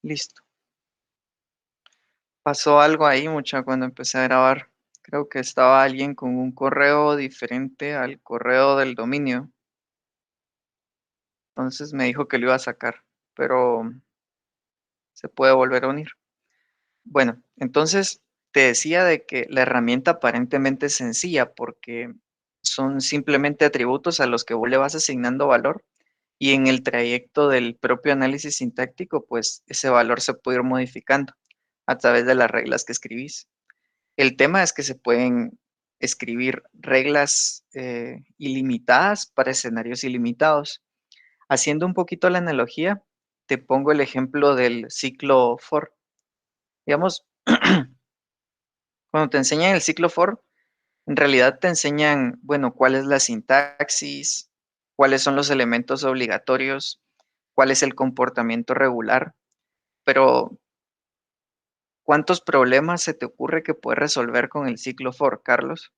Listo. Pasó algo ahí, mucha, cuando empecé a grabar. Creo que estaba alguien con un correo diferente al correo del dominio. Entonces me dijo que lo iba a sacar, pero se puede volver a unir. Bueno, entonces te decía de que la herramienta aparentemente es sencilla porque son simplemente atributos a los que vos le vas asignando valor y en el trayecto del propio análisis sintáctico, pues ese valor se puede ir modificando a través de las reglas que escribís. El tema es que se pueden escribir reglas ilimitadas para escenarios ilimitados. Haciendo un poquito la analogía, te pongo el ejemplo del ciclo for. Digamos, cuando te enseñan el ciclo for, en realidad te enseñan, bueno, cuál es la sintaxis, cuáles son los elementos obligatorios, cuál es el comportamiento regular, pero ¿cuántos problemas se te ocurre que puedes resolver con el ciclo for, Carlos?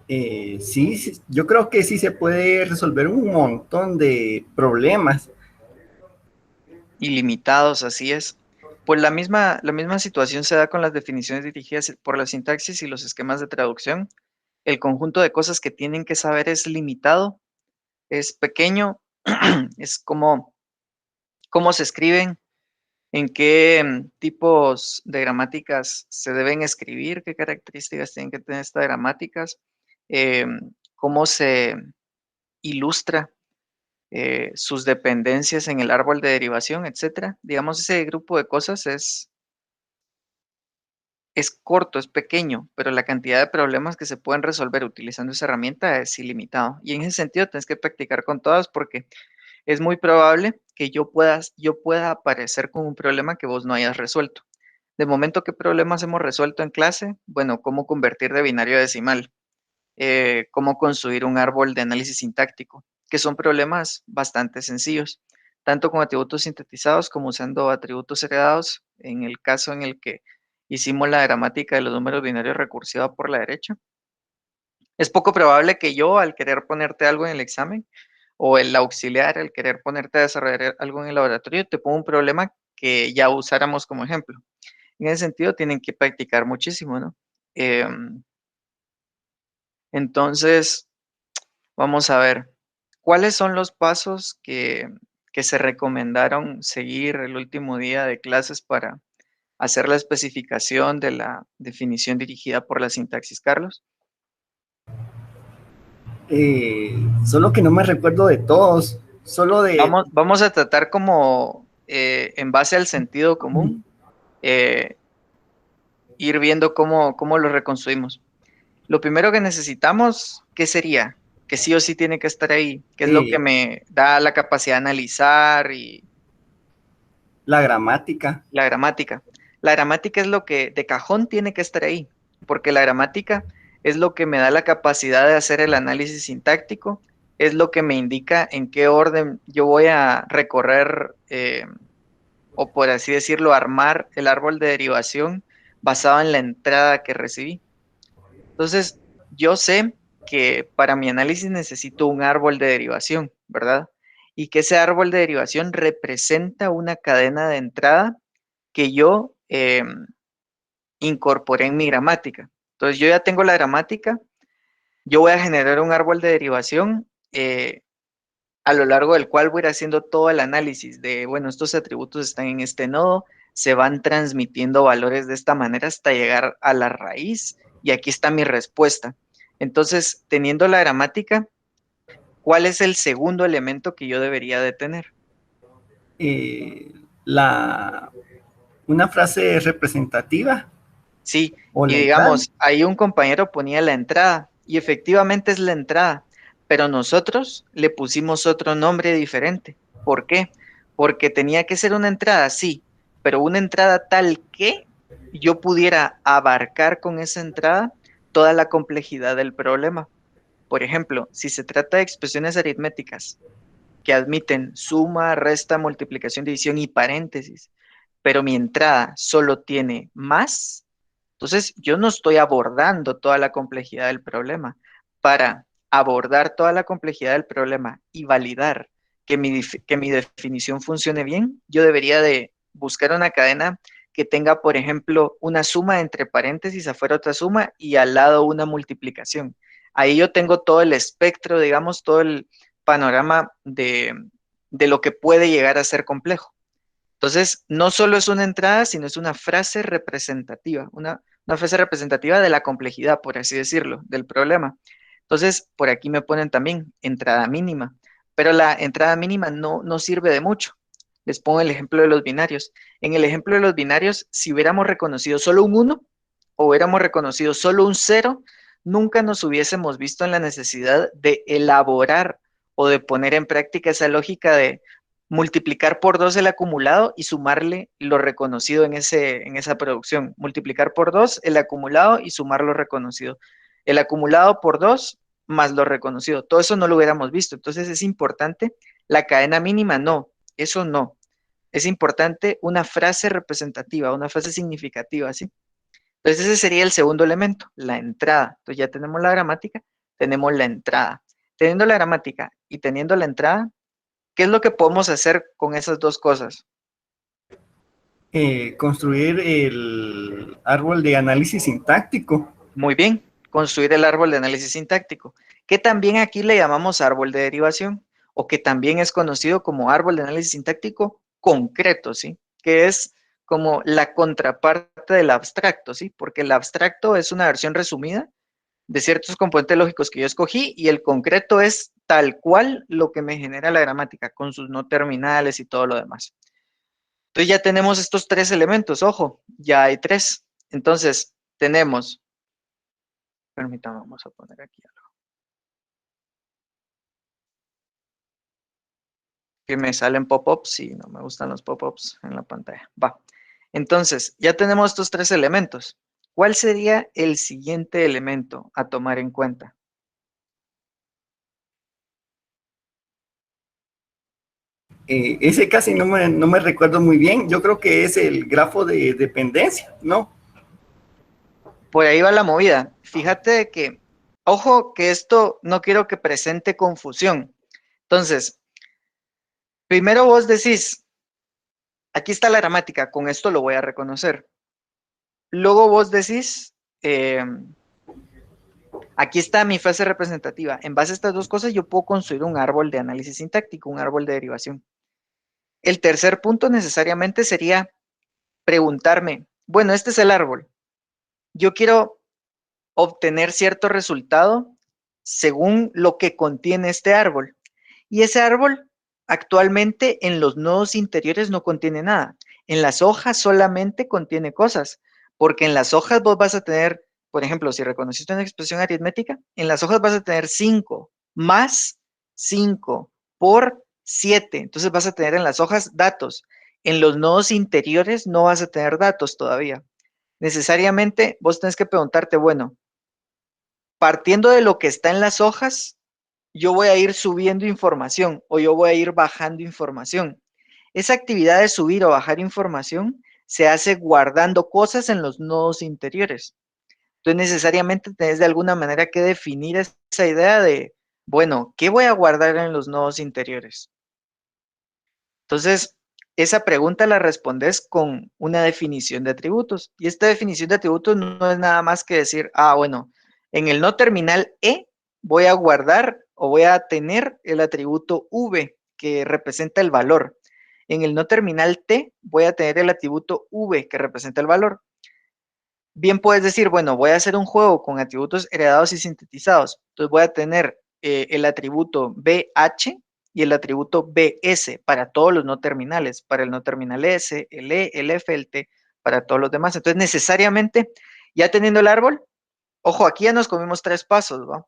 Sí, sí, yo creo que sí se puede resolver un montón de problemas. Ilimitados, así es. Pues la misma situación se da con las definiciones dirigidas por la sintaxis y los esquemas de traducción. El conjunto de cosas que tienen que saber es limitado, es pequeño, es como cómo se escriben, en qué tipos de gramáticas se deben escribir, qué características tienen que tener estas gramáticas, cómo se ilustra sus dependencias en el árbol de derivación, etcétera. Digamos, ese grupo de cosas es corto, es pequeño, pero la cantidad de problemas que se pueden resolver utilizando esa herramienta es ilimitado. Y en ese sentido tienes que practicar con todas porque es muy probable que yo pueda aparecer con un problema que vos no hayas resuelto. De momento, ¿qué problemas hemos resuelto en clase? Bueno, cómo convertir de binario a decimal, cómo construir un árbol de análisis sintáctico, que son problemas bastante sencillos, tanto con atributos sintetizados como usando atributos heredados, en el caso en el que hicimos la gramática de los números binarios recursiva por la derecha. Es poco probable que yo, al querer ponerte algo en el examen, o el auxiliar, al querer ponerte a desarrollar algo en el laboratorio, te ponga un problema que ya usáramos como ejemplo. En ese sentido, tienen que practicar muchísimo, ¿no? Entonces, vamos a ver, ¿cuáles son los pasos que se recomendaron seguir el último día de clases para hacer la especificación de la definición dirigida por la sintaxis, Carlos? Solo que no me recuerdo de todos, solo de... Vamos a tratar como en base al sentido común, eh, ir viendo cómo lo reconstruimos. Lo primero que necesitamos, ¿qué sería? Que sí o sí tiene que estar ahí, que es lo que eh, me da la capacidad de analizar y la gramática. la gramática. La gramática es lo que de cajón tiene que estar ahí, porque la gramática es lo que me da la capacidad de hacer el análisis sintáctico, es lo que me indica en qué orden yo voy a recorrer, o por así decirlo, armar el árbol de derivación basado en la entrada que recibí. Entonces, yo sé que para mi análisis necesito un árbol de derivación, ¿verdad? Y que ese árbol de derivación representa una cadena de entrada que yo incorporé en mi gramática. Entonces, yo ya tengo la gramática, yo voy a generar un árbol de derivación a lo largo del cual voy a ir haciendo todo el análisis de, bueno, estos atributos están en este nodo, se van transmitiendo valores de esta manera hasta llegar a la raíz y aquí está mi respuesta. Entonces, teniendo la gramática, ¿cuál es el segundo elemento que yo debería de tener? eh, la, una frase representativa Sí, o y la entrada. digamos, ahí un compañero ponía la entrada y efectivamente es la entrada, pero nosotros le pusimos otro nombre diferente. ¿Por qué? Porque tenía que ser una entrada, sí, pero una entrada tal que yo pudiera abarcar con esa entrada toda la complejidad del problema. Por ejemplo, si se trata de expresiones aritméticas que admiten suma, resta, multiplicación, división y paréntesis, pero mi entrada solo tiene más, entonces yo no estoy abordando toda la complejidad del problema. Para abordar toda la complejidad del problema y validar que mi definición funcione bien, yo debería de buscar una cadena que tenga, por ejemplo, una suma entre paréntesis, afuera otra suma y al lado una multiplicación. Ahí yo tengo todo el espectro, digamos, todo el panorama de lo que puede llegar a ser complejo. Entonces, no solo es una entrada, sino es una frase representativa, una frase representativa de la complejidad, por así decirlo, del problema. Entonces, por aquí me ponen también entrada mínima, pero la entrada mínima no sirve de mucho. Les pongo el ejemplo de los binarios. En el ejemplo de los binarios, si hubiéramos reconocido solo un 1 o hubiéramos reconocido solo un 0, nunca nos hubiésemos visto en la necesidad de elaborar o de poner en práctica esa lógica de multiplicar por 2 el acumulado y sumarle lo reconocido en esa producción. Multiplicar por 2 el acumulado y sumar lo reconocido. El acumulado por 2 más lo reconocido. Todo eso no lo hubiéramos visto. Entonces es importante la cadena mínima, no, eso no. Es importante una frase representativa, una frase significativa, ¿sí? Entonces ese sería el segundo elemento, la entrada. Entonces ya tenemos la gramática, tenemos la entrada. Teniendo la gramática y teniendo la entrada, ¿qué es lo que podemos hacer con esas dos cosas? Construir el árbol de análisis sintáctico. Muy bien, construir el árbol de análisis sintáctico, que también aquí le llamamos árbol de derivación, o que también es conocido como árbol de análisis sintáctico concreto, ¿sí? Que es como la contraparte del abstracto, ¿sí? Porque el abstracto es una versión resumida de ciertos componentes lógicos que yo escogí y el concreto es tal cual lo que me genera la gramática, con sus no terminales y todo lo demás. Entonces ya tenemos estos tres elementos, ojo, ya hay tres. Entonces tenemos, permítame, vamos a poner aquí algo que me salen pop-ups y no me gustan los pop-ups en la pantalla. Va. Entonces, ya tenemos estos tres elementos. ¿Cuál sería el siguiente elemento a tomar en cuenta? Ese casi no me recuerdo muy bien. Yo creo que es el grafo de dependencia, ¿no? Por ahí va la movida. Fíjate que, ojo, que esto no quiero que presente confusión. Entonces, primero vos decís, aquí está la gramática, con esto lo voy a reconocer. Luego vos decís, aquí está mi frase representativa. En base a estas dos cosas, yo puedo construir un árbol de análisis sintáctico, un árbol de derivación. El tercer punto necesariamente sería preguntarme, bueno, este es el árbol. Yo quiero obtener cierto resultado según lo que contiene este árbol. Y ese árbol actualmente en los nodos interiores no contiene nada. En las hojas solamente contiene cosas, porque en las hojas vos vas a tener, por ejemplo, si reconociste una expresión aritmética, en las hojas vas a tener 5 más 5 por 7. Entonces vas a tener en las hojas datos. En los nodos interiores no vas a tener datos todavía. Necesariamente vos tenés que preguntarte, bueno, partiendo de lo que está en las hojas, yo voy a ir subiendo información o yo voy a ir bajando información. Esa actividad de subir o bajar información se hace guardando cosas en los nodos interiores. Entonces necesariamente tenés de alguna manera que definir esa idea de, bueno, ¿qué voy a guardar en los nodos interiores? Entonces, esa pregunta la respondes con una definición de atributos. Y esta definición de atributos no es nada más que decir, bueno, en el no terminal E voy a guardar o voy a tener el atributo V que representa el valor. En el no terminal T voy a tener el atributo V que representa el valor. Bien puedes decir, bueno, voy a hacer un juego con atributos heredados y sintetizados. Entonces voy a tener el atributo BH y el atributo BS para todos los no terminales, para el no terminal S, el E, el F, el T, para todos los demás. Entonces necesariamente, ya teniendo el árbol, ojo, aquí ya nos comimos tres pasos, ¿va?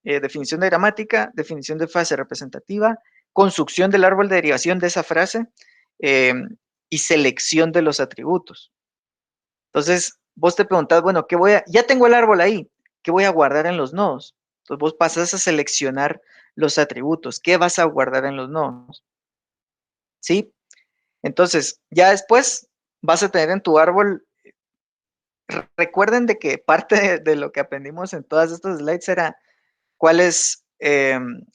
Definición de gramática, definición de frase representativa, construcción del árbol de derivación de esa frase eh, y selección de los atributos. Entonces, vos te preguntás, bueno, ya tengo el árbol ahí, ¿qué voy a guardar en los nodos? Entonces vos pasas a seleccionar los atributos, ¿qué vas a guardar en los nodos? ¿Sí? Entonces, ya después vas a tener en tu árbol, recuerden de que parte de lo que aprendimos en todas estas slides era ¿Cuáles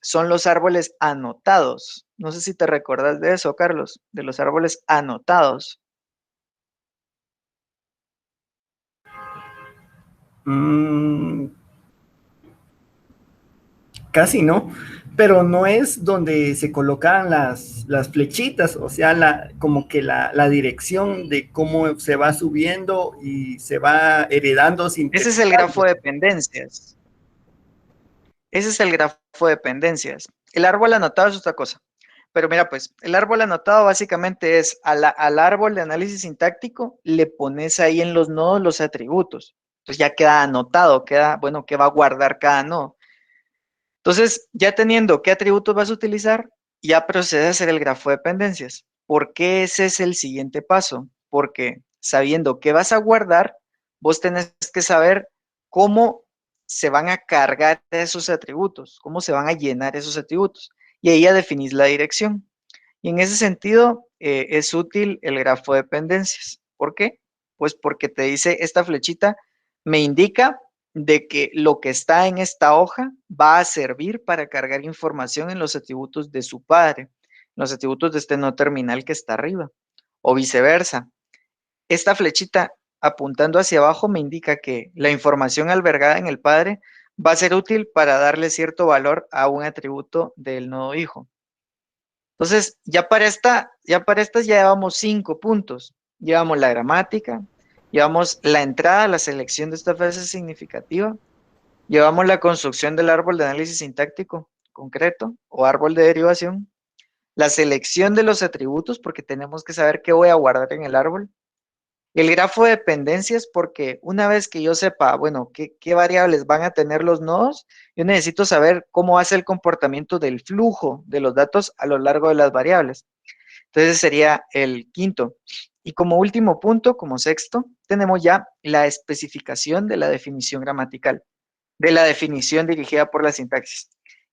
son los árboles anotados? No sé si te recuerdas de eso, Carlos, de los árboles anotados. Mm, casi no, pero no es donde se colocan las flechitas, o sea, como que la dirección de cómo se va subiendo y se va heredando sin Ese es el grafo interpretarlo. de dependencias. Ese es el grafo de dependencias. El árbol anotado es otra cosa. Pero mira, pues, el árbol anotado básicamente es al árbol de análisis sintáctico, le pones ahí en los nodos los atributos. Entonces ya queda anotado, queda, bueno, que va a guardar cada nodo. Entonces, ya teniendo qué atributos vas a utilizar, ya procedes a hacer el grafo de dependencias. ¿Por qué ese es el siguiente paso? Porque sabiendo qué vas a guardar, vos tenés que saber cómo se van a cargar esos atributos, cómo se van a llenar esos atributos. Y ahí ya definís la dirección. Y en ese sentido, es útil el grafo de dependencias. ¿Por qué? Pues porque te dice esta flechita, me indica de que lo que está en esta hoja va a servir para cargar información en los atributos de su padre, en los atributos de este no terminal que está arriba, o viceversa. Esta flechita apuntando hacia abajo me indica que la información albergada en el padre va a ser útil para darle cierto valor a un atributo del nodo hijo. Entonces, ya para estas ya llevamos 5 puntos. Llevamos la gramática, llevamos la entrada, la selección de esta frase significativa, llevamos la construcción del árbol de análisis sintáctico concreto o árbol de derivación, la selección de los atributos, porque tenemos que saber qué voy a guardar en el árbol, el grafo de dependencias, porque una vez que yo sepa, bueno, qué variables van a tener los nodos, yo necesito saber cómo va a ser el comportamiento del flujo de los datos a lo largo de las variables. Entonces sería el quinto. Y como último punto, como sexto, tenemos ya la especificación de la definición gramatical, de la definición dirigida por la sintaxis.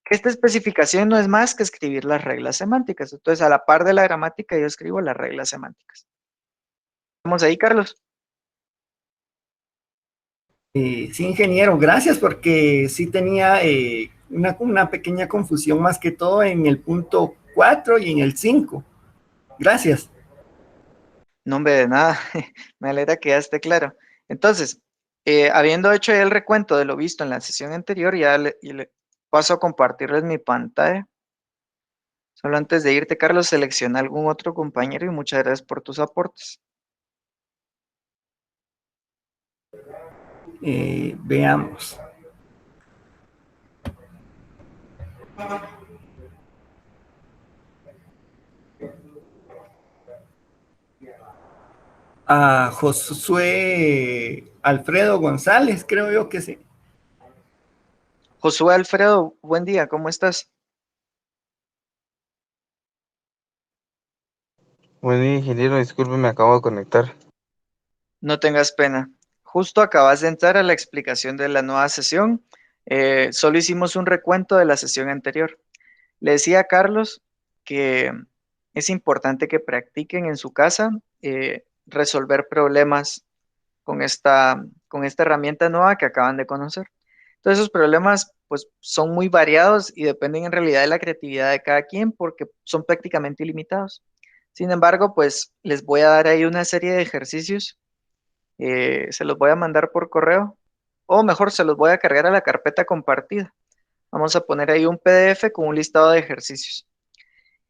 Esta especificación no es más que escribir las reglas semánticas. Entonces, a la par de la gramática, yo escribo las reglas semánticas. ¿Estamos ahí, Carlos? Sí, ingeniero, gracias porque sí tenía una pequeña confusión más que todo en el punto 4 y en el 5. Gracias. No, hombre, de nada. Me alegra que ya esté claro. Entonces, habiendo hecho ya el recuento de lo visto en la sesión anterior, ya le paso a compartirles mi pantalla. Solo antes de irte, Carlos, selecciona algún otro compañero y muchas gracias por tus aportes. Veamos. A Josué Alfredo González, creo yo que sí. Josué Alfredo, buen día, ¿cómo estás? Bueno, ingeniero, disculpe, me acabo de conectar. No tengas pena. Justo acabas de entrar a la explicación de la nueva sesión. Solo hicimos un recuento de la sesión anterior. Le decía a Carlos que es importante que practiquen en su casa resolver problemas con esta herramienta nueva que acaban de conocer. Entonces, esos problemas pues son muy variados y dependen en realidad de la creatividad de cada quien porque son prácticamente ilimitados. Sin embargo, pues les voy a dar ahí una serie de ejercicios, se los voy a mandar por correo o mejor se los voy a cargar a la carpeta compartida. Vamos a poner ahí un PDF con un listado de ejercicios.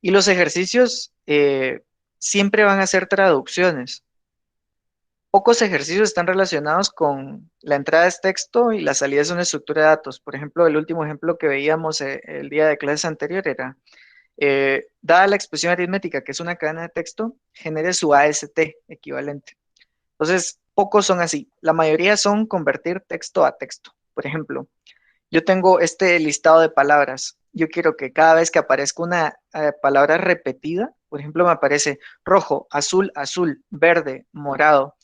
Y los ejercicios siempre van a ser traducciones. Pocos ejercicios están relacionados con la entrada de texto y la salida de una estructura de datos. Por ejemplo, el último ejemplo que veíamos el día de clases anterior era, dada la expresión aritmética, que es una cadena de texto, genere su AST equivalente. Entonces, pocos son así. La mayoría son convertir texto a texto. Por ejemplo, yo tengo este listado de palabras. Yo quiero que cada vez que aparezca una palabra repetida, por ejemplo, me aparece rojo, azul, azul, verde, morado.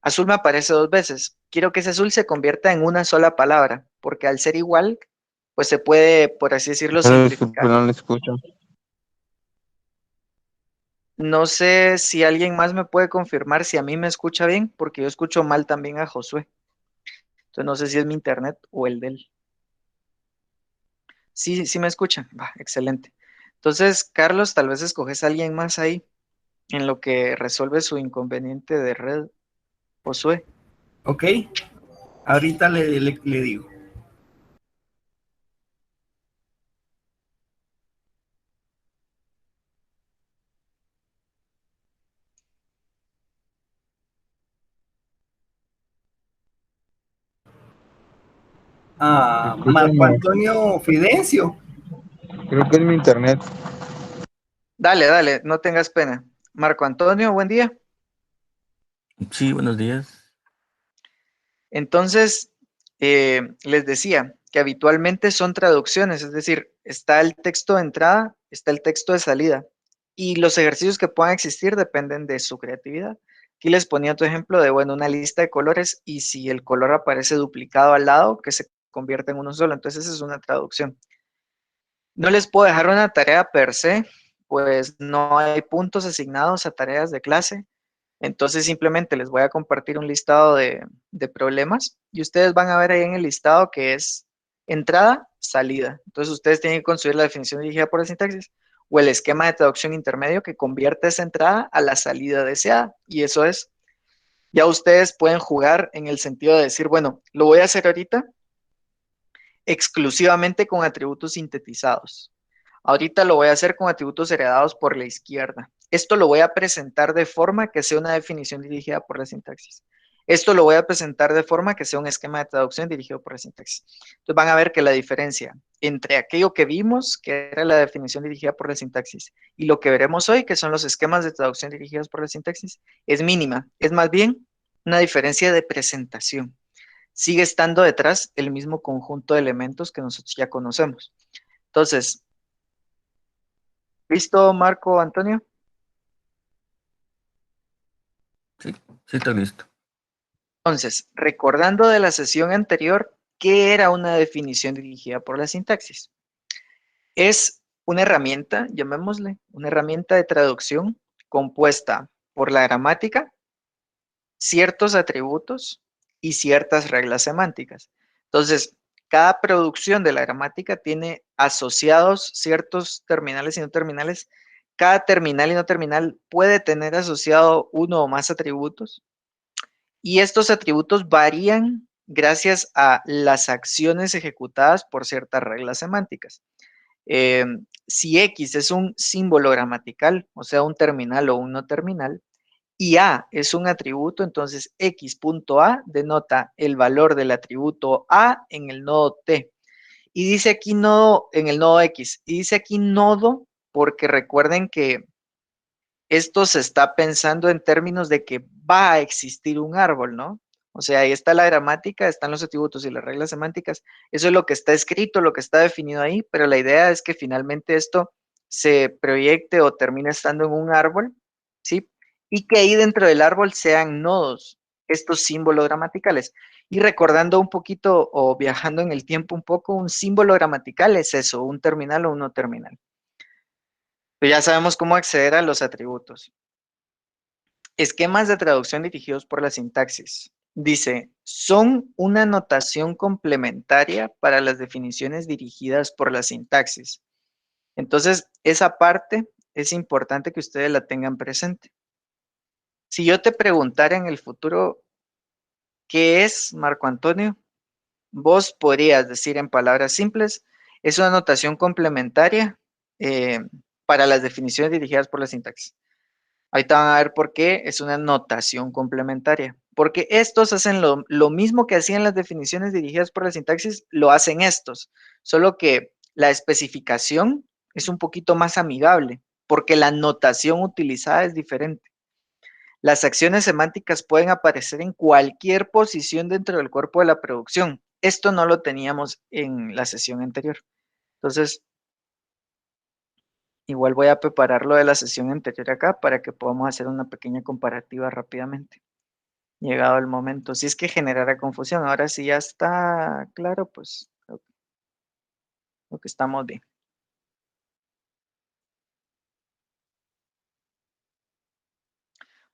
Azul me aparece 2 veces. Quiero que ese azul se convierta en una sola palabra, porque al ser igual, pues se puede, por así decirlo, Bueno, disculpe, simplificar. no lo escucho. No sé si alguien más me puede confirmar si a mí me escucha bien, porque yo escucho mal también a Josué. Entonces no sé si es mi internet o el de él. Sí, sí me escuchan. Va, excelente. Entonces, Carlos, tal vez escoges a alguien más ahí en lo que resuelve su inconveniente de red, Josué. Ok, ahorita le digo. Marco Discúlpenme, Antonio Fidencio. creo que es mi internet. Dale, dale, no tengas pena. Marco Antonio, buen día. Sí, buenos días. Entonces, les decía que habitualmente son traducciones, es decir, está el texto de entrada, está el texto de salida, y los ejercicios que puedan existir dependen de su creatividad. Aquí les ponía otro ejemplo de, bueno, una lista de colores y si el color aparece duplicado al lado, que se convierte en uno solo, entonces esa es una traducción. No les puedo dejar una tarea per se, pues no hay puntos asignados a tareas de clase. Entonces simplemente les voy a compartir un listado de problemas y ustedes van a ver ahí en el listado que es entrada, salida. Entonces ustedes tienen que construir la definición dirigida por la sintaxis o el esquema de traducción intermedio que convierte esa entrada a la salida deseada. Y eso es, ya ustedes pueden jugar en el sentido de decir, bueno, lo voy a hacer ahorita exclusivamente con atributos sintetizados. Ahorita lo voy a hacer con atributos heredados por la izquierda. Esto lo voy a presentar de forma que sea una definición dirigida por la sintaxis. Esto lo voy a presentar de forma que sea un esquema de traducción dirigido por la sintaxis. Entonces van a ver que la diferencia entre aquello que vimos, que era la definición dirigida por la sintaxis, y lo que veremos hoy, que son los esquemas de traducción dirigidos por la sintaxis, es mínima. Es más bien una diferencia de presentación. Sigue estando detrás el mismo conjunto de elementos que nosotros ya conocemos. Entonces, ¿listo, Marco Antonio? Sí, sí estoy listo. Entonces, recordando de la sesión anterior, ¿qué era una definición dirigida por la sintaxis? Es una herramienta, llamémosle, una herramienta de traducción compuesta por la gramática, ciertos atributos y ciertas reglas semánticas. Entonces, cada producción de la gramática tiene asociados ciertos terminales y no terminales. Cada terminal y no terminal puede tener asociado uno o más atributos y estos atributos varían gracias a las acciones ejecutadas por ciertas reglas semánticas. Eh, si X es un símbolo gramatical, o sea, un terminal o un no terminal, y A es un atributo, entonces X.A denota el valor del atributo A en el nodo T. Y dice aquí nodo en el nodo X. Y dice aquí nodo porque recuerden que esto se está pensando en términos de que va a existir un árbol, ¿no? O sea, ahí está la gramática, están los atributos y las reglas semánticas. Eso es lo que está escrito, lo que está definido ahí, pero la idea es que finalmente esto se proyecte o termine estando en un árbol, ¿sí? Y que ahí dentro del árbol sean nodos, estos símbolos gramaticales. Y recordando un poquito o viajando en el tiempo un poco, un símbolo gramatical es eso, un terminal o un no terminal. Pero ya sabemos cómo acceder a los atributos. Esquemas de traducción dirigidos por la sintaxis. Dice, son una notación complementaria para las definiciones dirigidas por la sintaxis. Entonces, esa parte es importante que ustedes la tengan presente. Si yo te preguntara en el futuro, ¿qué es, Marco Antonio? Vos podrías decir en palabras simples, es una notación complementaria para las definiciones dirigidas por la sintaxis. Ahorita van a ver por qué es una notación complementaria. Porque estos hacen lo mismo que hacían las definiciones dirigidas por la sintaxis, lo hacen estos. Solo que la especificación es un poquito más amigable, porque la notación utilizada es diferente. Las acciones semánticas pueden aparecer en cualquier posición dentro del cuerpo de la producción. Esto no lo teníamos en la sesión anterior. Entonces, igual voy a preparar lo de la sesión anterior acá para que podamos hacer una pequeña comparativa rápidamente. Llegado el momento. Si es que generara confusión, ahora sí ya está claro, pues lo que estamos bien.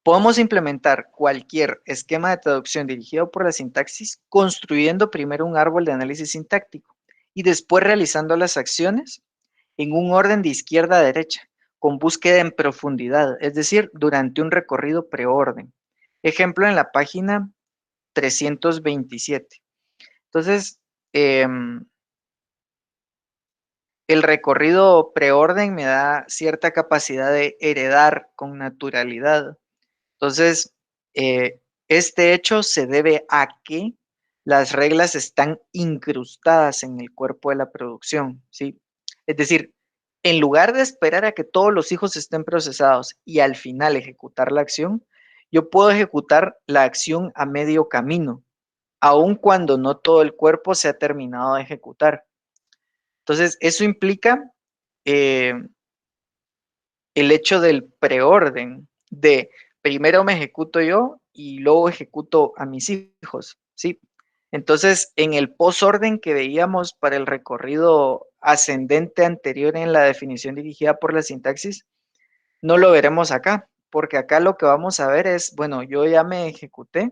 Podemos implementar cualquier esquema de traducción dirigido por la sintaxis construyendo primero un árbol de análisis sintáctico. y después realizando las acciones en un orden de izquierda a derecha, con búsqueda en profundidad, es decir, durante un recorrido preorden. Ejemplo en la página 327. Entonces, el recorrido preorden me da cierta capacidad de heredar con naturalidad. Entonces, este hecho se debe a que las reglas están incrustadas en el cuerpo de la producción, ¿sí? Es decir, en lugar de esperar a que todos los hijos estén procesados y al final ejecutar la acción, yo puedo ejecutar la acción a medio camino, aun cuando no todo el cuerpo se ha terminado de ejecutar. Entonces, eso implica eh, el hecho del preorden, de primero me ejecuto yo y luego ejecuto a mis hijos, ¿sí? Entonces, en el posorden que veíamos para el recorrido ascendente anterior en la definición dirigida por la sintaxis, no lo veremos acá, porque acá lo que vamos a ver es, bueno, yo ya me ejecuté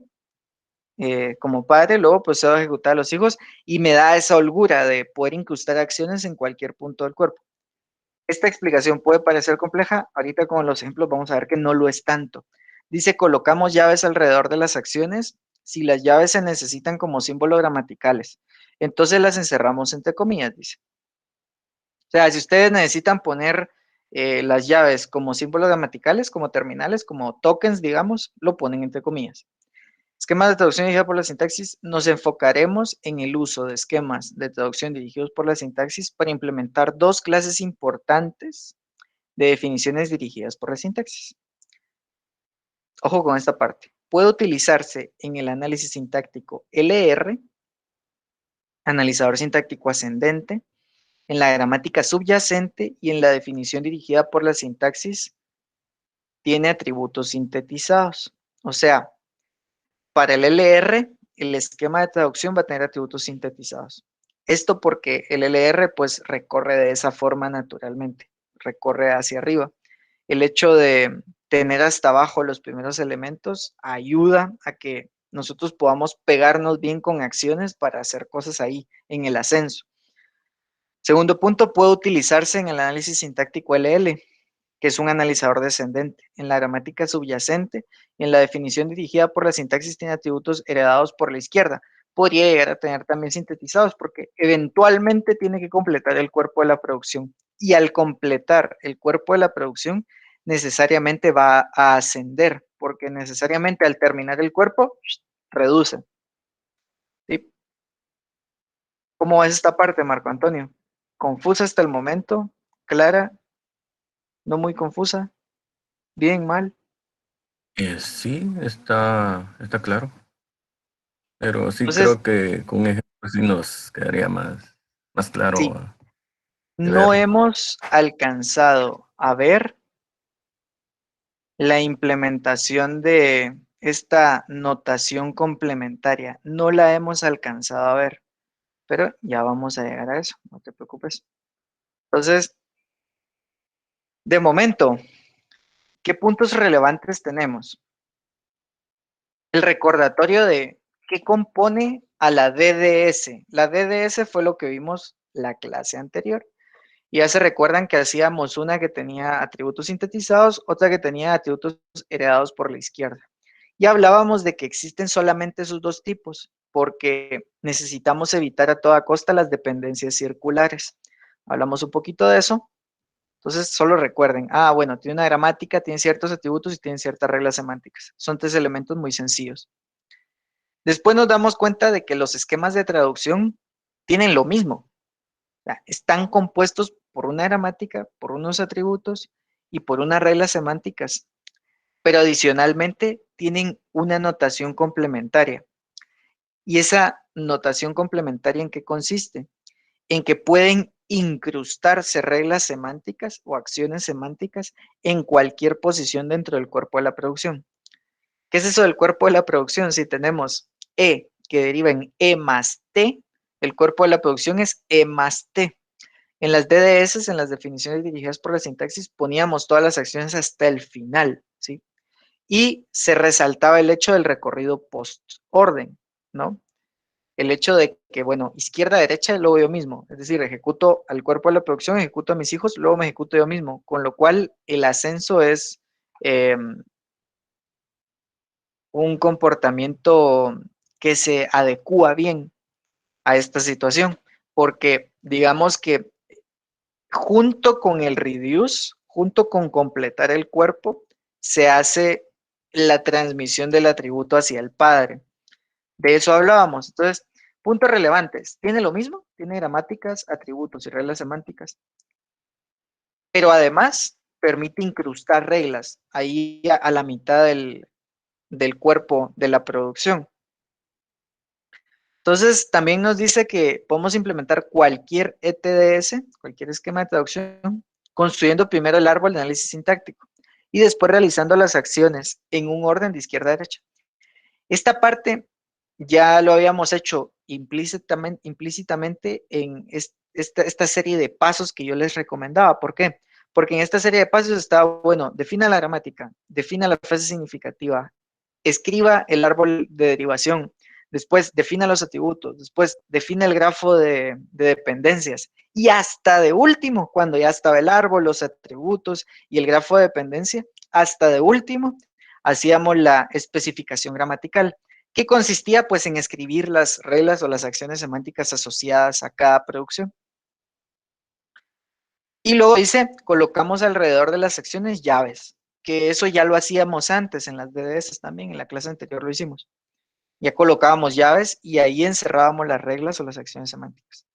como padre, luego procedo a ejecutar a los hijos y me da esa holgura de poder incrustar acciones en cualquier punto del cuerpo. Esta explicación puede parecer compleja, ahorita con los ejemplos vamos a ver que no lo es tanto. Dice, colocamos llaves alrededor de las acciones si las llaves se necesitan como símbolos gramaticales. Entonces las encerramos entre comillas, dice. O sea, si ustedes necesitan poner las llaves como símbolos gramaticales, como terminales, como tokens, digamos, lo ponen entre comillas. Esquemas de traducción dirigida por la sintaxis, nos enfocaremos en el uso de esquemas de traducción dirigidos por la sintaxis para implementar dos clases importantes de definiciones dirigidas por la sintaxis. Ojo con esta parte. Puede utilizarse en el análisis sintáctico LR, analizador sintáctico ascendente, en la gramática subyacente y en la definición dirigida por la sintaxis tiene atributos sintetizados. O sea, para el LR, el esquema de traducción va a tener atributos sintetizados. Esto porque el LR pues recorre de esa forma naturalmente, recorre hacia arriba. El hecho de tener hasta abajo los primeros elementos ayuda a que nosotros podamos pegarnos bien con acciones para hacer cosas ahí en el ascenso. Segundo punto, puede utilizarse en el análisis sintáctico LL, que es un analizador descendente. En la gramática subyacente y en la definición dirigida por la sintaxis tiene atributos heredados por la izquierda. Podría llegar a tener también sintetizados porque eventualmente tiene que completar el cuerpo de la producción. Y al completar el cuerpo de la producción, necesariamente va a ascender, porque necesariamente al terminar el cuerpo, reduce. ¿Sí? ¿Cómo es esta parte, Marco Antonio? ¿Confusa hasta el momento? ¿Clara? ¿No muy confusa? ¿Bien? ¿Mal? Sí, está claro. Pero sí Entonces, creo que con ejemplos sí nos quedaría más claro sí, de no verlo. hemos alcanzado a ver la implementación de esta notación complementaria. No la hemos alcanzado a ver, pero ya vamos a llegar a eso, no te preocupes. Entonces, de momento, ¿qué puntos relevantes tenemos? El recordatorio de qué compone a la DDS. La DDS fue lo que vimos la clase anterior. Y ya se recuerdan que hacíamos una que tenía atributos sintetizados, otra que tenía atributos heredados por la izquierda. Y hablábamos de que existen solamente esos dos tipos, porque necesitamos evitar a toda costa las dependencias circulares. Hablamos un poquito de eso. Entonces, solo recuerden, bueno, tiene una gramática, tiene ciertos atributos y tiene ciertas reglas semánticas. Son tres elementos muy sencillos. Después nos damos cuenta de que los esquemas de traducción tienen lo mismo. Sea, están compuestos por una gramática, por unos atributos y por unas reglas semánticas, pero adicionalmente tienen una notación complementaria. ¿Y esa notación complementaria en qué consiste? En que pueden incrustarse reglas semánticas o acciones semánticas en cualquier posición dentro del cuerpo de la producción. ¿Qué es eso del cuerpo de la producción? Si tenemos E que deriva en E más T, el cuerpo de la producción es E más T. En las DDS, en las definiciones dirigidas por la sintaxis, poníamos todas las acciones hasta el final, ¿sí? Y se resaltaba el hecho del recorrido post-orden, ¿no? el hecho de que, bueno, izquierda, derecha, luego yo mismo. Es decir, ejecuto al cuerpo de la producción, ejecuto a mis hijos, luego me ejecuto yo mismo. Con lo cual, el ascenso es un comportamiento que se adecúa bien a esta situación. Porque digamos que junto con el reduce, junto con completar el cuerpo, se hace la transmisión del atributo hacia el padre. De eso hablábamos. Entonces, puntos relevantes. Tiene lo mismo, tiene gramáticas, atributos y reglas semánticas, pero además permite incrustar reglas ahí a la mitad del cuerpo de la producción. Entonces, también nos dice que podemos implementar cualquier ETDS, cualquier esquema de traducción, construyendo primero el árbol de análisis sintáctico y después realizando las acciones en un orden de izquierda a derecha. Esta parte ya lo habíamos hecho implícitamente en esta serie de pasos que yo les recomendaba. ¿Por qué? Porque en esta serie de pasos está, bueno, defina la gramática, defina la frase significativa, escriba el árbol de derivación, después defina los atributos, después define el grafo de dependencias y hasta de último, cuando ya estaba el árbol, los atributos y el grafo de dependencia, hasta de último hacíamos la especificación gramatical, que consistía pues en escribir las reglas o las acciones semánticas asociadas a cada producción. Y luego dice, colocamos alrededor de las secciones llaves, que eso ya lo hacíamos antes en las DDS también, en la clase anterior lo hicimos. Ya colocábamos llaves y ahí encerrábamos las reglas o las acciones semánticas.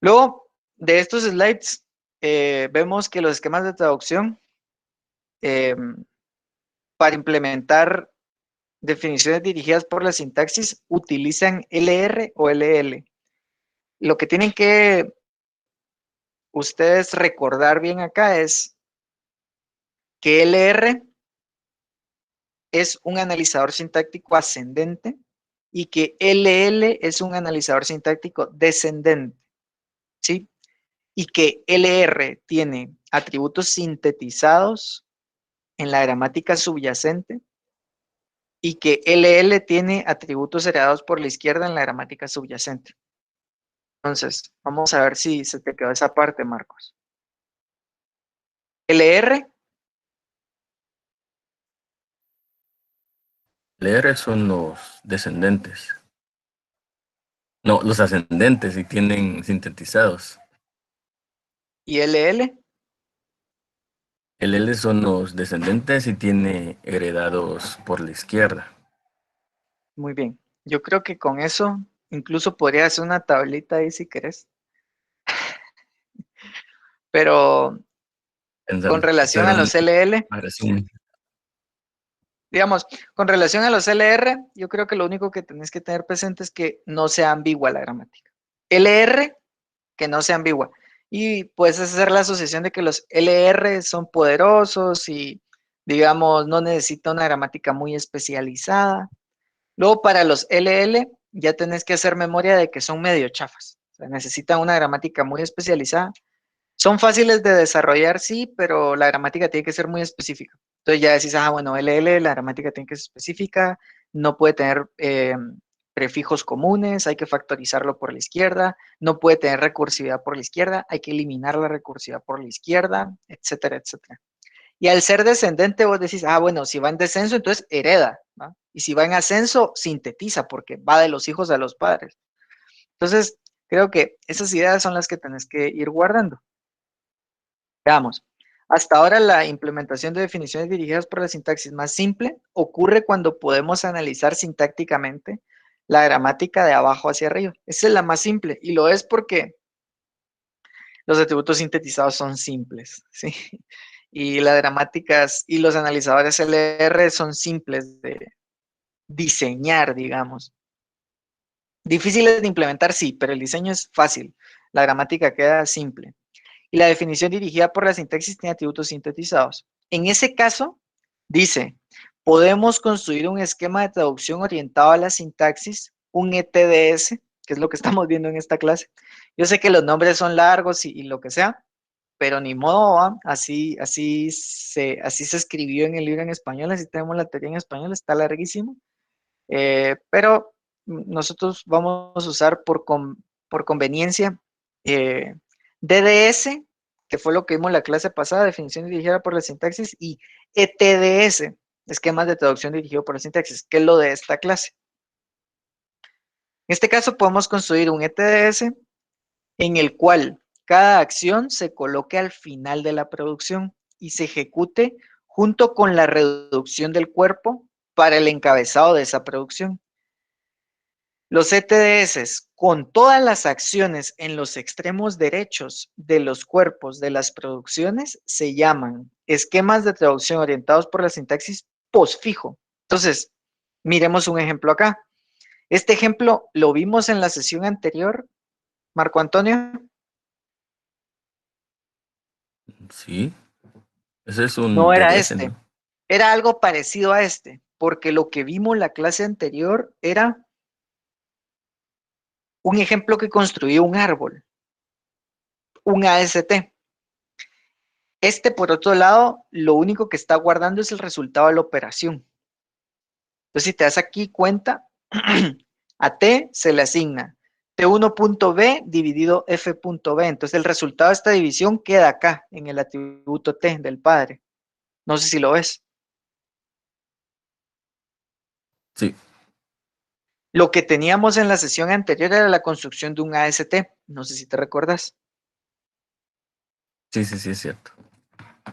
Luego de estos slides, vemos que los esquemas de traducción para implementar definiciones dirigidas por la sintaxis utilizan LR o LL. Lo que tienen que ustedes recordar bien acá es que LR es un analizador sintáctico ascendente y que LL es un analizador sintáctico descendente, ¿sí? Y que LR tiene atributos sintetizados en la gramática subyacente y que LL tiene atributos heredados por la izquierda en la gramática subyacente. Entonces, vamos a ver si se te quedó esa parte, Marcos. LR. LR son los descendentes. No, los ascendentes y tienen sintetizados. ¿Y LL? LL son los descendentes y tiene heredados por la izquierda. Muy bien. Yo creo que con eso incluso podría hacer una tablita ahí si querés. Pero con relación a los LL, digamos, con relación a los LR, yo creo que lo único que tenés que tener presente es que no sea ambigua la gramática. LR, que no sea ambigua. Y puedes hacer la asociación de que los LR son poderosos y, digamos, no necesita una gramática muy especializada. Luego, para los LL, ya tenés que hacer memoria de que son medio chafas. O sea, necesitan una gramática muy especializada. Son fáciles de desarrollar, sí, pero la gramática tiene que ser muy específica. Entonces ya decís, bueno, LL, la gramática tiene que ser específica, no puede tener prefijos comunes, hay que factorizarlo por la izquierda, no puede tener recursividad por la izquierda, hay que eliminar la recursividad por la izquierda, etcétera, etcétera. Y al ser descendente vos decís, bueno, si va en descenso, entonces hereda, ¿va? Y si va en ascenso, sintetiza, porque va de los hijos a los padres. Entonces, creo que esas ideas son las que tenés que ir guardando. Veamos, hasta ahora la implementación de definiciones dirigidas por la sintaxis más simple ocurre cuando podemos analizar sintácticamente la gramática de abajo hacia arriba. Esa es la más simple y lo es porque los atributos sintetizados son simples, ¿sí? Y las gramáticas y los analizadores LR son simples de diseñar, digamos. Difíciles de implementar, sí, pero el diseño es fácil. La gramática queda simple. Y la definición dirigida por la sintaxis tiene atributos sintetizados. En ese caso, dice, podemos construir un esquema de traducción orientado a la sintaxis, un ETDS, que es lo que estamos viendo en esta clase. Yo sé que los nombres son largos y lo que sea, pero ni modo, ¿va? Así se escribió en el libro en español, así tenemos la teoría en español, está larguísimo, pero nosotros vamos a usar por conveniencia DDS, que fue lo que vimos en la clase pasada, definición dirigida por la sintaxis, y ETDS, esquemas de traducción dirigido por la sintaxis, que es lo de esta clase. En este caso podemos construir un ETDS en el cual cada acción se coloque al final de la producción y se ejecute junto con la reducción del cuerpo para el encabezado de esa producción. Los ETDS con todas las acciones en los extremos derechos de los cuerpos de las producciones se llaman esquemas de traducción orientados por la sintaxis postfijo. Entonces, miremos un ejemplo acá. Este ejemplo lo vimos en la sesión anterior, Marco Antonio. Sí, ese es un No era DDS, este, ¿no? era algo parecido a este, porque lo que vimos en la clase anterior era un ejemplo que construía un árbol, un AST. Este, por otro lado, lo único que está guardando es el resultado de la operación. Entonces, si te das aquí cuenta, a T se le asigna T1.B dividido F.B. Entonces, el resultado de esta división queda acá, en el atributo T del padre. No sé si lo ves. Sí, Lo que teníamos en la sesión anterior era la construcción de un AST. No sé si te recuerdas. sí, es cierto.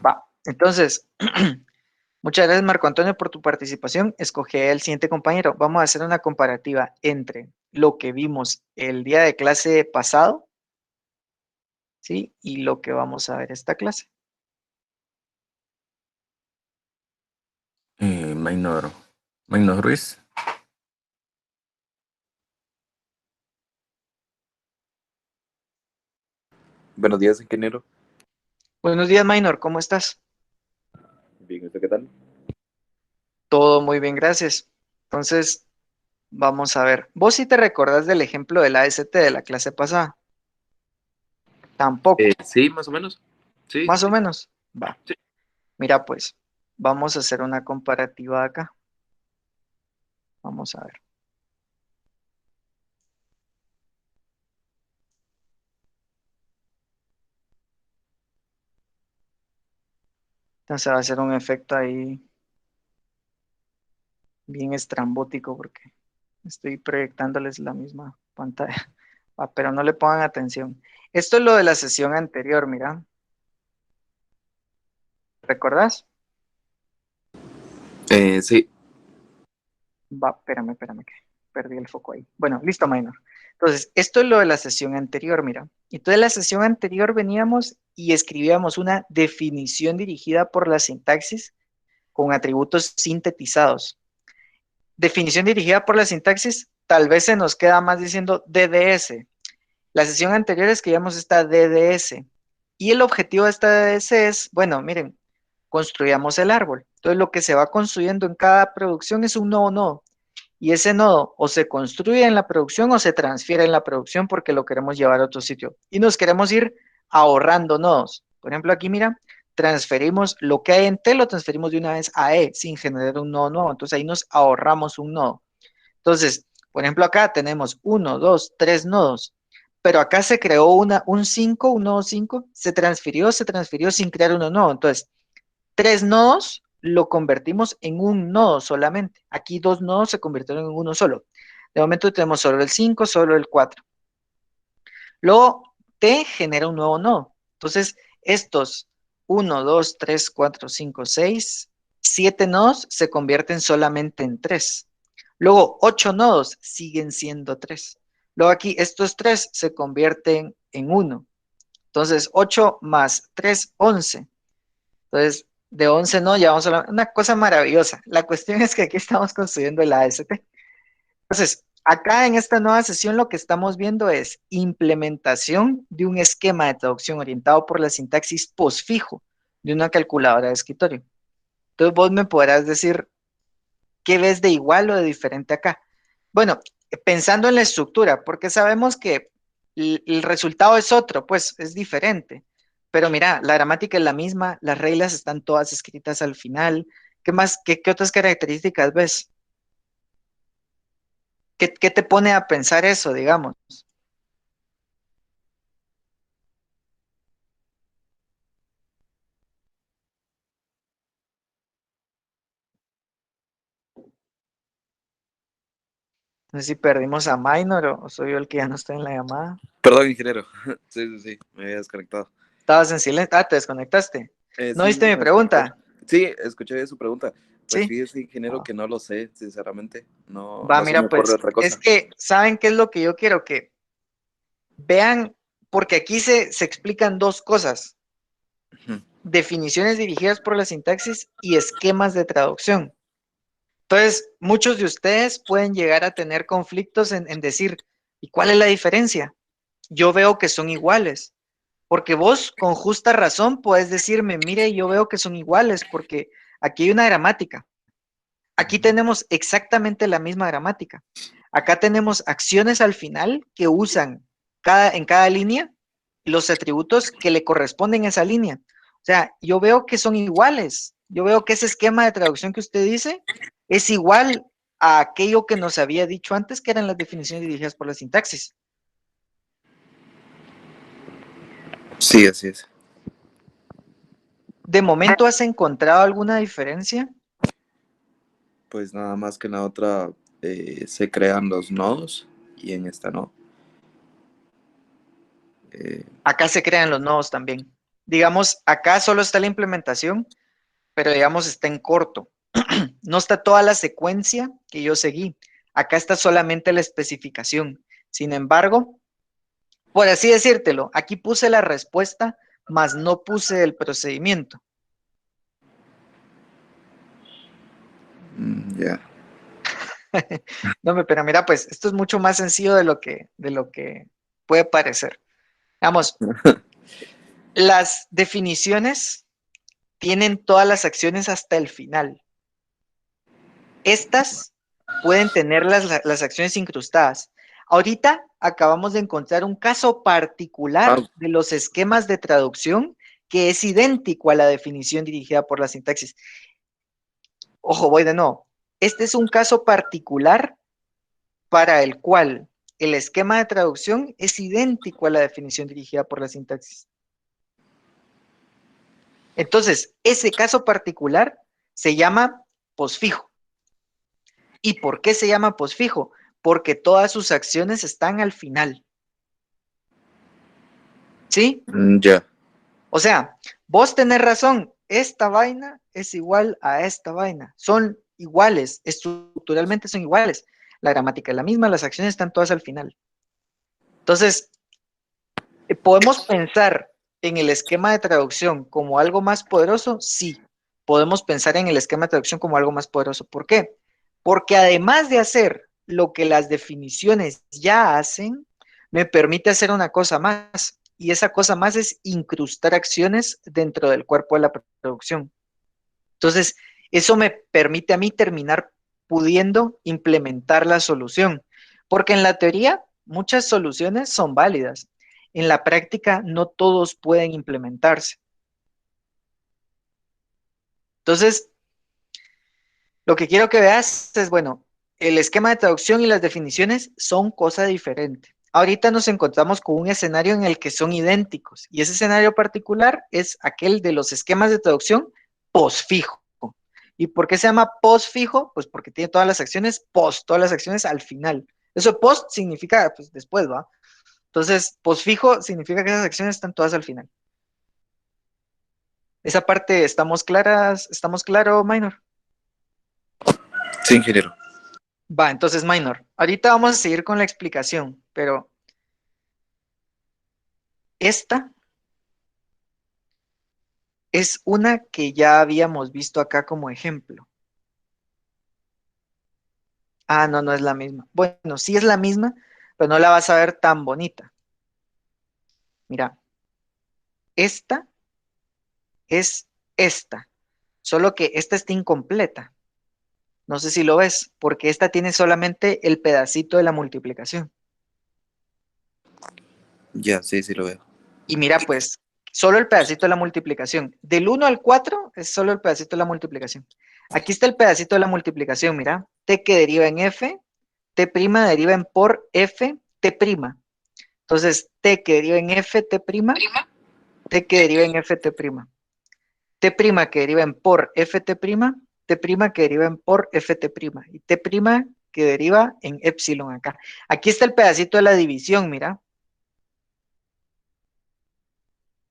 Va. Entonces, muchas gracias, Marco Antonio, por tu participación. Escoge el siguiente compañero. Vamos a hacer una comparativa entre lo que vimos el día de clase pasado, ¿sí? Y lo que vamos a ver esta clase. Maynor Ruiz. Buenos días, ingeniero. Buenos días, Maynor. ¿Cómo estás? Bien, ¿usted qué tal? Todo muy bien, gracias. Entonces, vamos a ver. ¿Vos sí te recordás del ejemplo del AST de la clase pasada? Tampoco. Sí, más o menos. Sí, Más o sí. menos. Va. Sí. Mira, pues, vamos a hacer una comparativa acá. Vamos a ver. Entonces va a ser un efecto ahí bien estrambótico porque estoy proyectándoles la misma pantalla. Ah, pero no le pongan atención. Esto es lo de la sesión anterior, mira. ¿Recordás? Sí. Va, espérame, que perdí el foco ahí. Bueno, listo, Minor. Entonces, esto es lo de la sesión anterior, mira. Entonces, la sesión anterior veníamos y escribíamos una definición dirigida por la sintaxis con atributos sintetizados. Definición dirigida por la sintaxis, tal vez se nos queda más diciendo DDS. La sesión anterior escribíamos esta DDS. Y el objetivo de esta DDS es, bueno, miren, construyamos el árbol. Entonces, lo que se va construyendo en cada producción es un nuevo nodo. Y ese nodo o se construye en la producción o se transfiere en la producción porque lo queremos llevar a otro sitio. Y nos queremos ir ahorrando nodos. Por ejemplo, aquí mira, transferimos lo que hay en T, lo transferimos de una vez a E sin generar un nodo nuevo. Entonces ahí nos ahorramos un nodo. Entonces, por ejemplo, acá tenemos 1, 2, 3 nodos. Pero acá se creó un 5, un nodo 5, se transfirió sin crear uno nuevo. Entonces, 3 nodos lo convertimos en un nodo solamente. Aquí 2 nodos se convirtieron en uno solo. De momento tenemos solo el 5, solo el 4. Luego T genera un nuevo nodo. Entonces, estos 1, 2, 3, 4, 5, 6, 7 nodos se convierten solamente en 3. Luego 8 nodos siguen siendo 3. Luego aquí estos 3 se convierten en 1. Entonces, 8 más 3, 11. Entonces, de 11 no, ya vamos a una cosa maravillosa. La cuestión es que aquí estamos construyendo el AST. Entonces, acá en esta nueva sesión lo que estamos viendo es implementación de un esquema de traducción orientado por la sintaxis postfijo de una calculadora de escritorio. Entonces, vos me podrás decir qué ves de igual o de diferente acá. Bueno, pensando en la estructura, porque sabemos que el resultado es otro, pues es diferente. Pero mira, la gramática es la misma, las reglas están todas escritas al final. ¿Qué más, qué otras características ves? ¿Qué te pone a pensar eso, digamos? No sé si perdimos a Minor o soy yo el que ya no está en la llamada. Perdón, ingeniero. Sí, sí, sí, me había desconectado. Estabas en silencio. Ah, te desconectaste. ¿No Sí, viste sí, mi me desconecté. pregunta? Sí, escuché su pregunta. Pues Sí. fíjese, ingeniero, Ah, que no lo sé, sinceramente. No, va, no se me mira, ocurre pues otra es cosa. que, ¿saben qué es lo que yo quiero? Que vean, porque aquí se explican dos cosas: Ujú. definiciones dirigidas por la sintaxis y esquemas de traducción. Entonces, muchos de ustedes pueden llegar a tener conflictos en decir, ¿y cuál es la diferencia? Yo veo que son iguales, porque vos con justa razón puedes decirme, mire, yo veo que son iguales, porque aquí hay una gramática. Aquí tenemos exactamente la misma gramática. Acá tenemos acciones al final que usan en cada línea los atributos que le corresponden a esa línea. O sea, yo veo que son iguales. Yo veo que ese esquema de traducción que usted dice es igual a aquello que nos había dicho antes, que eran las definiciones dirigidas por la sintaxis. Sí, así es. ¿De momento has encontrado alguna diferencia? Pues nada más que en la otra se crean los nodos y en esta no. Eh, Acá se crean los nodos también. Digamos, acá solo está la implementación, pero digamos está en corto. No está toda la secuencia que yo seguí. Acá está solamente la especificación. Sin embargo, por así decírtelo, aquí puse la respuesta, mas no puse el procedimiento. ya. No, pero mira, pues esto es mucho más sencillo de lo que puede parecer. Vamos, las definiciones tienen todas las acciones hasta el final. Estas pueden tener las acciones incrustadas. Ahorita acabamos de encontrar un caso particular Ah, de los esquemas de traducción que es idéntico a la definición dirigida por la sintaxis. Ojo, voy de nuevo. Este es un caso particular para el cual el esquema de traducción es idéntico a la definición dirigida por la sintaxis. Entonces, ese caso particular se llama posfijo. ¿Y por qué se llama posfijo? Porque todas sus acciones están al final. ¿Sí? ya. O sea, vos tenés razón, esta vaina es igual a esta vaina. Son iguales, estructuralmente son iguales. La gramática es la misma, las acciones están todas al final. Entonces, ¿podemos pensar en el esquema de traducción como algo más poderoso? Sí, podemos pensar en el esquema de traducción como algo más poderoso. ¿Por qué? Porque además de hacer lo que las definiciones ya hacen, me permite hacer una cosa más. Y esa cosa más es incrustar acciones dentro del cuerpo de la traducción. Entonces, eso me permite a mí terminar pudiendo implementar la solución. Porque en la teoría, muchas soluciones son válidas. En la práctica, no todos pueden implementarse. Entonces, lo que quiero que veas es, bueno, el esquema de traducción y las definiciones son cosa diferente. Ahorita nos encontramos con un escenario en el que son idénticos y ese escenario particular es aquel de los esquemas de traducción postfijo. ¿Y por qué se llama postfijo? Pues porque tiene todas las acciones post, todas las acciones al final. Eso post significa, pues después, ¿va? Entonces, postfijo significa que esas acciones están todas al final. Esa parte, ¿estamos claras? ¿Estamos claro, Minor? Sí, ingeniero. Va, entonces, Minor, ahorita vamos a seguir con la explicación, pero esta es una que ya habíamos visto acá como ejemplo. Ah, no, no es la misma. Bueno, sí es la misma, pero no la vas a ver tan bonita. Mira, esta es esta, solo que esta está incompleta. No sé si lo ves, porque esta tiene solamente el pedacito de la multiplicación. Ya, sí, sí lo veo. Y mira, pues, solo el pedacito de la multiplicación. Del 1 al 4 es solo el pedacito de la multiplicación. Aquí está el pedacito de la multiplicación, mira. T que deriva en F, T' deriva en por F, T'. Entonces, T que deriva en F, T', T que deriva en F, T'. T' que deriva en por F, T', T' que deriva en por F, T', y T' que deriva en epsilon acá. Aquí está el pedacito de la división, mira.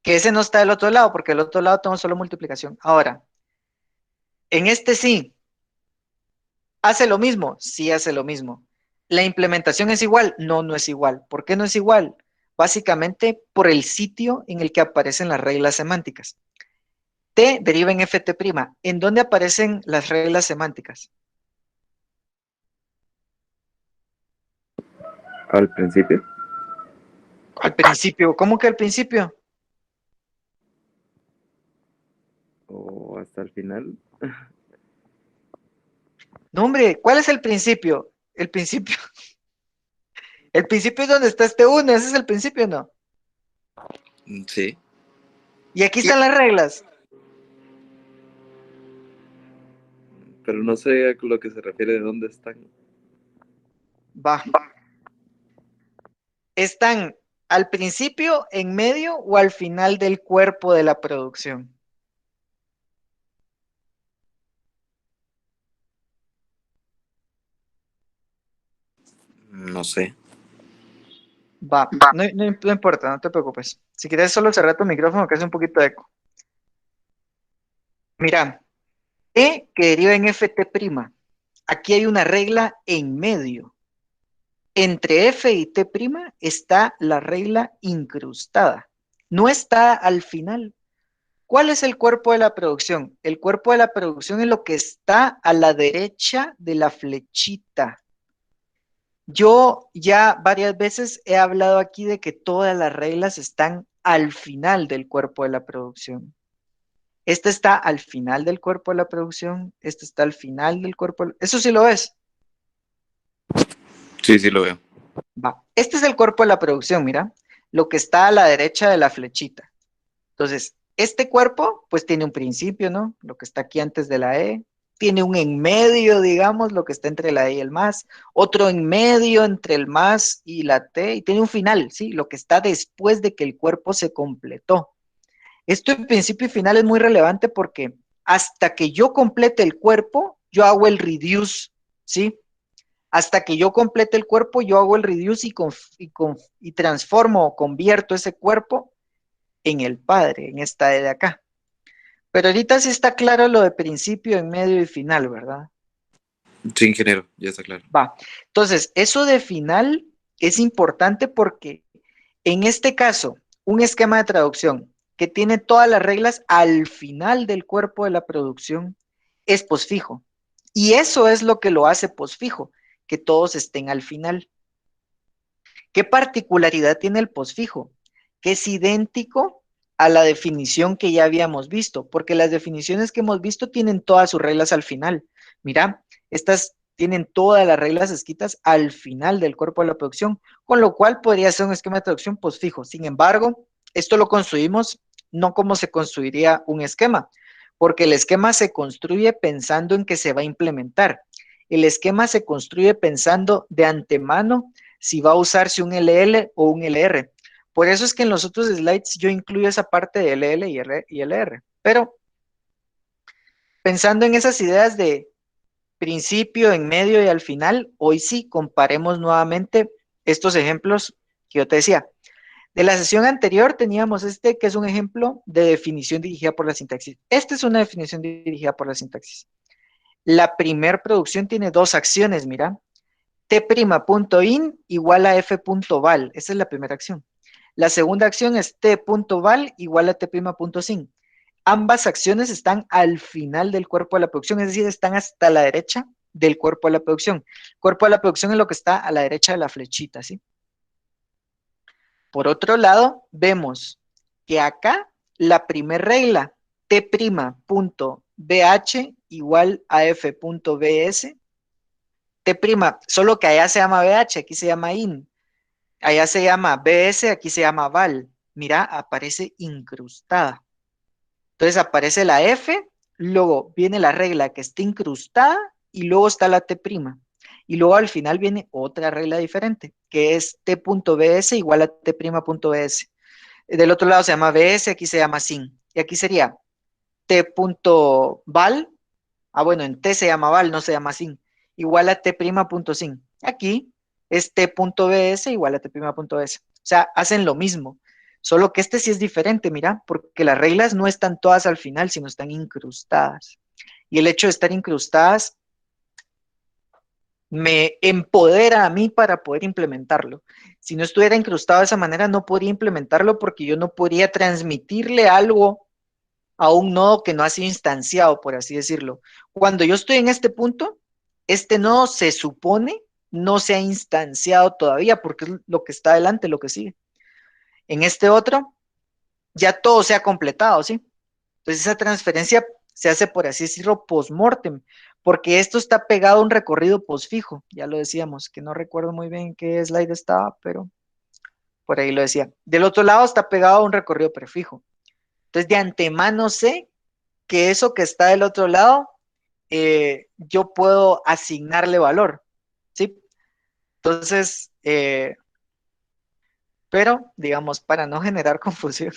Que ese no está del otro lado, porque del otro lado tengo solo multiplicación. Ahora, en este sí, ¿hace lo mismo? Sí hace lo mismo. ¿La implementación es igual? No, no es igual. ¿Por qué no es igual? Básicamente por el sitio en el que aparecen las reglas semánticas. T deriva en Ft'. ¿En dónde aparecen las reglas semánticas? Al principio. Al principio. ¿Cómo que al principio? O hasta el final. No, hombre, ¿cuál es el principio? El principio. El principio es donde está este 1, ese es el principio, ¿no? Sí. Y aquí están las reglas. Pero no sé a lo que se refiere de dónde están. Va. ¿Están al principio, en medio o al final del cuerpo de la producción? No sé. Va. No importa, no te preocupes. Si quieres solo cerrar tu micrófono que hace un poquito de eco. Mira, E que deriva en Ft'. Aquí hay una regla en medio. Entre F y T' está la regla incrustada. No está al final. ¿Cuál es el cuerpo de la producción? El cuerpo de la producción es lo que está a la derecha de la flechita. Yo ya varias veces he hablado aquí de que todas las reglas están al final del cuerpo de la producción. Esta está al final del cuerpo de la producción, esta está al final del cuerpo. Eso sí lo ves. Sí, sí lo veo. Va. Este es el cuerpo de la producción, mira. Lo que está a la derecha de la flechita. Entonces, este cuerpo, pues tiene un principio, ¿no? Lo que está aquí antes de la E. Tiene un en medio, digamos, lo que está entre la E y el más. Otro en medio entre el más y la T. Y tiene un final, ¿sí? Lo que está después de que el cuerpo se completó. Esto en principio y final es muy relevante porque hasta que yo complete el cuerpo, yo hago el reduce, ¿sí? Hasta que yo complete el cuerpo, yo hago el reduce y transformo o convierto ese cuerpo en el padre, en esta de acá. Pero ahorita sí está claro lo de principio, en medio y final, ¿verdad? Sí, ingeniero, ya está claro. Va. Entonces, eso de final es importante porque en este caso, un esquema de traducción que tiene todas las reglas al final del cuerpo de la producción es posfijo. Y eso es lo que lo hace posfijo, que todos estén al final. ¿Qué particularidad tiene el posfijo? Que es idéntico a la definición que ya habíamos visto, porque las definiciones que hemos visto tienen todas sus reglas al final. Mira, estas tienen todas las reglas escritas al final del cuerpo de la producción, con lo cual podría ser un esquema de traducción posfijo. Sin embargo, esto lo construimos no como se construiría un esquema, porque el esquema se construye pensando en que se va a implementar. El esquema se construye pensando de antemano si va a usarse un LL o un LR. Por eso es que en los otros slides yo incluyo esa parte de LL y LR. Pero pensando en esas ideas de principio, en medio y al final, hoy sí comparemos nuevamente estos ejemplos que yo te decía. De la sesión anterior teníamos este que es un ejemplo de definición dirigida por la sintaxis. Esta es una definición dirigida por la sintaxis. La primer producción tiene dos acciones, mira. T'.in igual a f.val. Esa es la primera acción. La segunda acción es t.val igual a t'.sin. Ambas acciones están al final del cuerpo de la producción, es decir, están hasta la derecha del cuerpo de la producción. El cuerpo de la producción es lo que está a la derecha de la flechita, ¿sí? Por otro lado, vemos que acá la primera regla, t'.bh igual a f.bs, t', solo que allá se llama BH, aquí se llama IN. Allá se llama BS, aquí se llama VAL. Mira, aparece incrustada. Entonces aparece la F, luego viene la regla que está incrustada y luego está la T'. Y luego al final viene otra regla diferente, que es t.bs igual a t'.bs. Del otro lado se llama bs, aquí se llama sin. Y aquí sería t.val, bueno, en t se llama val, no se llama sin, igual a t'.sin. Aquí es t.bs igual a t'.bs. O sea, hacen lo mismo, solo que este sí es diferente, mira, porque las reglas no están todas al final, sino están incrustadas. Y el hecho de estar incrustadas me empodera a mí para poder implementarlo. Si no estuviera incrustado de esa manera, no podría implementarlo porque yo no podría transmitirle algo a un nodo que no ha sido instanciado, por así decirlo. Cuando yo estoy en este punto, este nodo se supone no se ha instanciado todavía porque es lo que está adelante, lo que sigue. En este otro, ya todo se ha completado, ¿sí? Entonces esa transferencia se hace, por así decirlo, post-mortem, porque esto está pegado a un recorrido post-fijo, ya lo decíamos, que no recuerdo muy bien en qué slide estaba, pero por ahí lo decía. Del otro lado está pegado a un recorrido prefijo. Entonces de antemano sé que eso que está del otro lado, yo puedo asignarle valor, ¿sí? Entonces, pero digamos, para no generar confusión,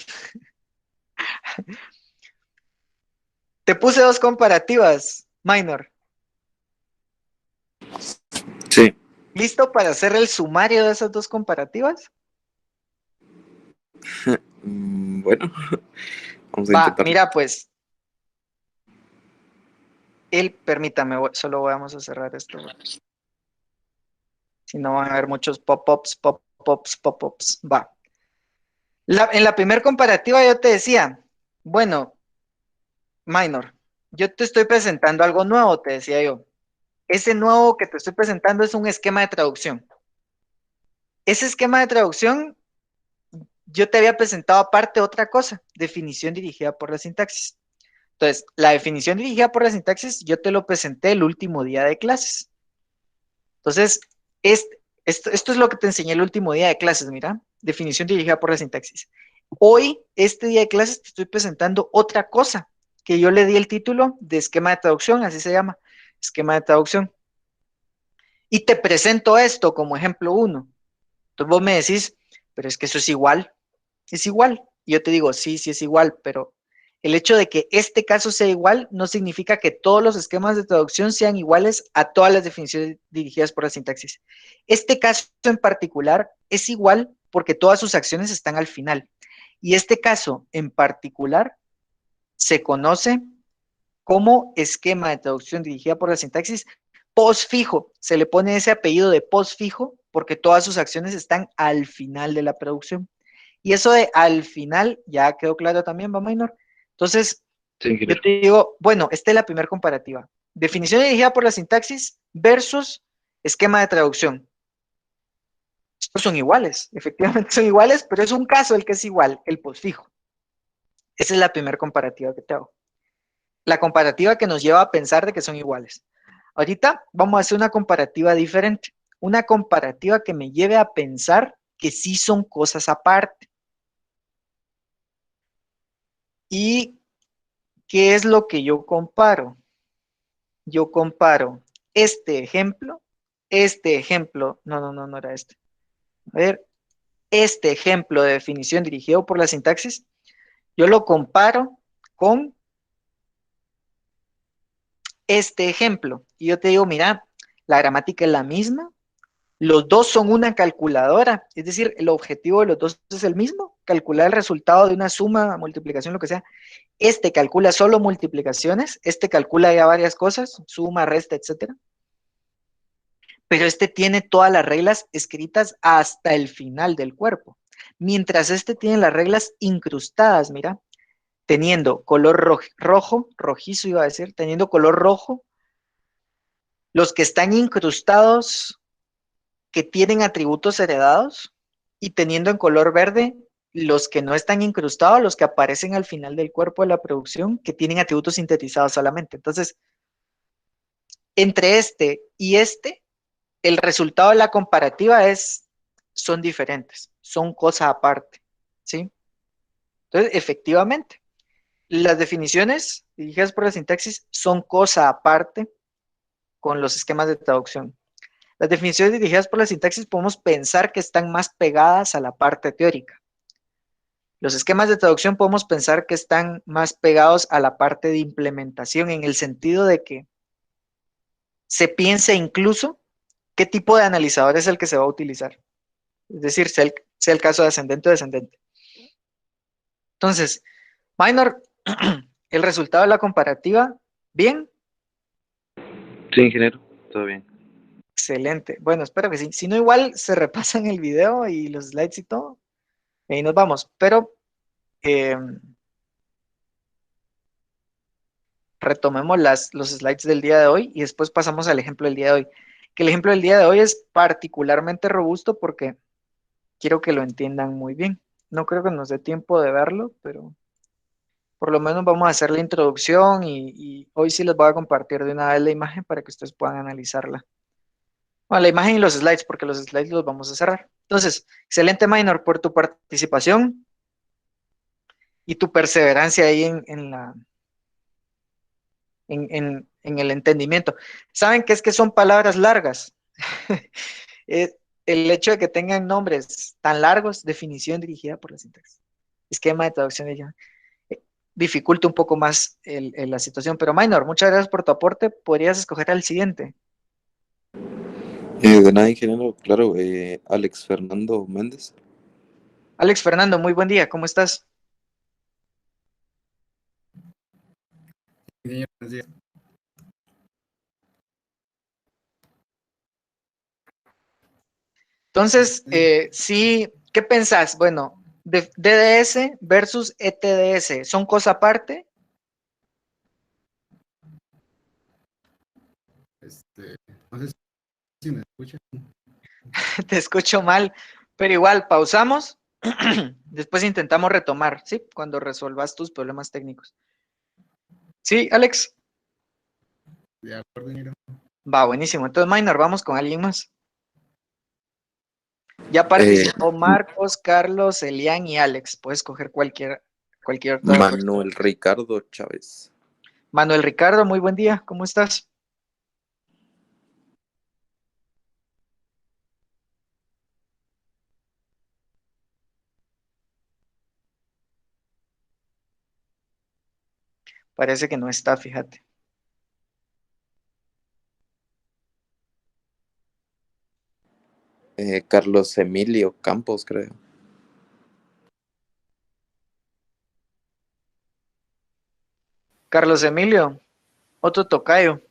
te puse dos comparativas, Minor. Sí. ¿Listo para hacer el sumario de esas dos comparativas? Bueno, vamos a Va, intentarlo. mira pues, permítame, solo vamos a cerrar esto. Si no van a haber muchos pop-ups, pop-ups, pop-ups. Va. En la primera comparativa yo te decía, bueno, Minor, yo te estoy presentando algo nuevo, te decía yo. Ese nuevo que te estoy presentando es un esquema de traducción. Ese esquema de traducción, yo te había presentado aparte otra cosa, definición dirigida por la sintaxis. Entonces, la definición dirigida por la sintaxis, yo te lo presenté el último día de clases. Entonces, esto es lo que te enseñé el último día de clases, mira, definición dirigida por la sintaxis. Hoy, este día de clases, te estoy presentando otra cosa, que yo le di el título de esquema de traducción, así se llama, esquema de traducción. Y te presento esto como ejemplo 1. Entonces vos me decís, pero es que eso es igual. Es igual. Y yo te digo, sí, sí es igual, pero el hecho de que este caso sea igual no significa que todos los esquemas de traducción sean iguales a todas las definiciones dirigidas por la sintaxis. Este caso en particular es igual porque todas sus acciones están al final. Y este caso en particular se conoce como esquema de traducción dirigida por la sintaxis postfijo. Se le pone ese apellido de postfijo porque todas sus acciones están al final de la producción. Y eso de al final, ya quedó claro también, va Minor. Entonces, Sí, yo te digo, bueno, esta es la primera comparativa. Definición dirigida por la sintaxis versus esquema de traducción. Estos son iguales, efectivamente son iguales, pero es un caso el que es igual, el postfijo. Esa es la primera comparativa que te hago. La comparativa que nos lleva a pensar de que son iguales. Ahorita vamos a hacer una comparativa diferente, una comparativa que me lleve a pensar que sí son cosas aparte. ¿Y qué es lo que yo comparo? Yo comparo este ejemplo, no era este. A ver, este ejemplo de definición dirigido por la sintaxis, yo lo comparo con este ejemplo. Y yo te digo, mira, la gramática es la misma, los dos son una calculadora, es decir, el objetivo de los dos es el mismo, calcular el resultado de una suma, multiplicación, lo que sea. Este calcula solo multiplicaciones, este calcula ya varias cosas, suma, resta, etcétera. Pero este tiene todas las reglas escritas hasta el final del cuerpo. Mientras este tiene las reglas incrustadas, mira, teniendo color rojo, rojizo iba a decir, teniendo color rojo, los que están incrustados, que tienen atributos heredados, y teniendo en color verde los que no están incrustados, los que aparecen al final del cuerpo de la producción, que tienen atributos sintetizados solamente. Entonces, entre este y este, el resultado de la comparativa son diferentes, son cosa aparte, ¿sí? Entonces, efectivamente, las definiciones dirigidas por la sintaxis son cosa aparte con los esquemas de traducción. Las definiciones dirigidas por la sintaxis podemos pensar que están más pegadas a la parte teórica. Los esquemas de traducción podemos pensar que están más pegados a la parte de implementación, en el sentido de que se piense incluso qué tipo de analizador es el que se va a utilizar. Es decir, sea el caso de ascendente o descendente. Entonces, minor, el resultado de la comparativa, bien, Sí, ingeniero, todo bien. excelente. Bueno, espero que sí. Si no, igual se repasan el video y los slides y todo, y ahí nos vamos. Pero retomemos los slides del día de hoy y después pasamos al ejemplo del día de hoy. Que el ejemplo del día de hoy es particularmente robusto porque quiero que lo entiendan muy bien. No creo que nos dé tiempo de verlo, pero por lo menos vamos a hacer la introducción y hoy sí les voy a compartir de una vez la imagen para que ustedes puedan analizarla. Bueno, la imagen y los slides, porque los slides los vamos a cerrar. Entonces, excelente, Minor, por tu participación y tu perseverancia ahí en el entendimiento. ¿Saben qué es que son palabras largas? El hecho de que tengan nombres tan largos, definición dirigida por la sintaxis, esquema de traducción de ella, dificulta un poco más la situación. Pero Minor, muchas gracias por tu aporte. Podrías escoger al siguiente. De nada, ingeniero, claro, Alex Fernando Méndez. Alex Fernando, muy buen día, ¿cómo estás? Entonces, sí, ¿qué pensás? Bueno, DDS versus ETDS, ¿son cosa aparte? No sé si me escuchan. Te escucho mal, pero igual, pausamos, después intentamos retomar, ¿sí? Cuando resolvas tus problemas técnicos. ¿Sí, Alex? De acuerdo, ingeniero. Va, buenísimo. Entonces, Minor, vamos con alguien más. Ya participó Marcos, Carlos, Elian y Alex. Puedes coger cualquier otra persona. Manuel Ricardo Chávez. Manuel Ricardo, muy buen día, ¿cómo estás? Parece que no está, fíjate. Carlos Emilio Campos, creo. Carlos Emilio, otro tocayo.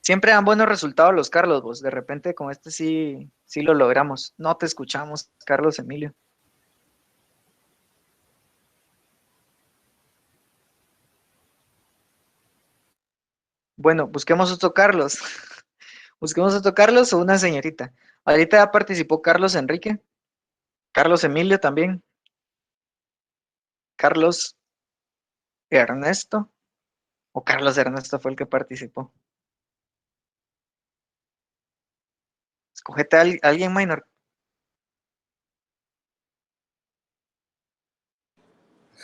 Siempre dan buenos resultados los Carlos, vos. De repente con este sí lo logramos. No te escuchamos, Carlos Emilio. Bueno, busquemos otro Carlos. Busquemos otro Carlos o una señorita. Ahorita ya participó Carlos Enrique. Carlos Emilio también. Carlos Ernesto. O Carlos Ernesto fue el que participó. Escogete a alguien, Minor.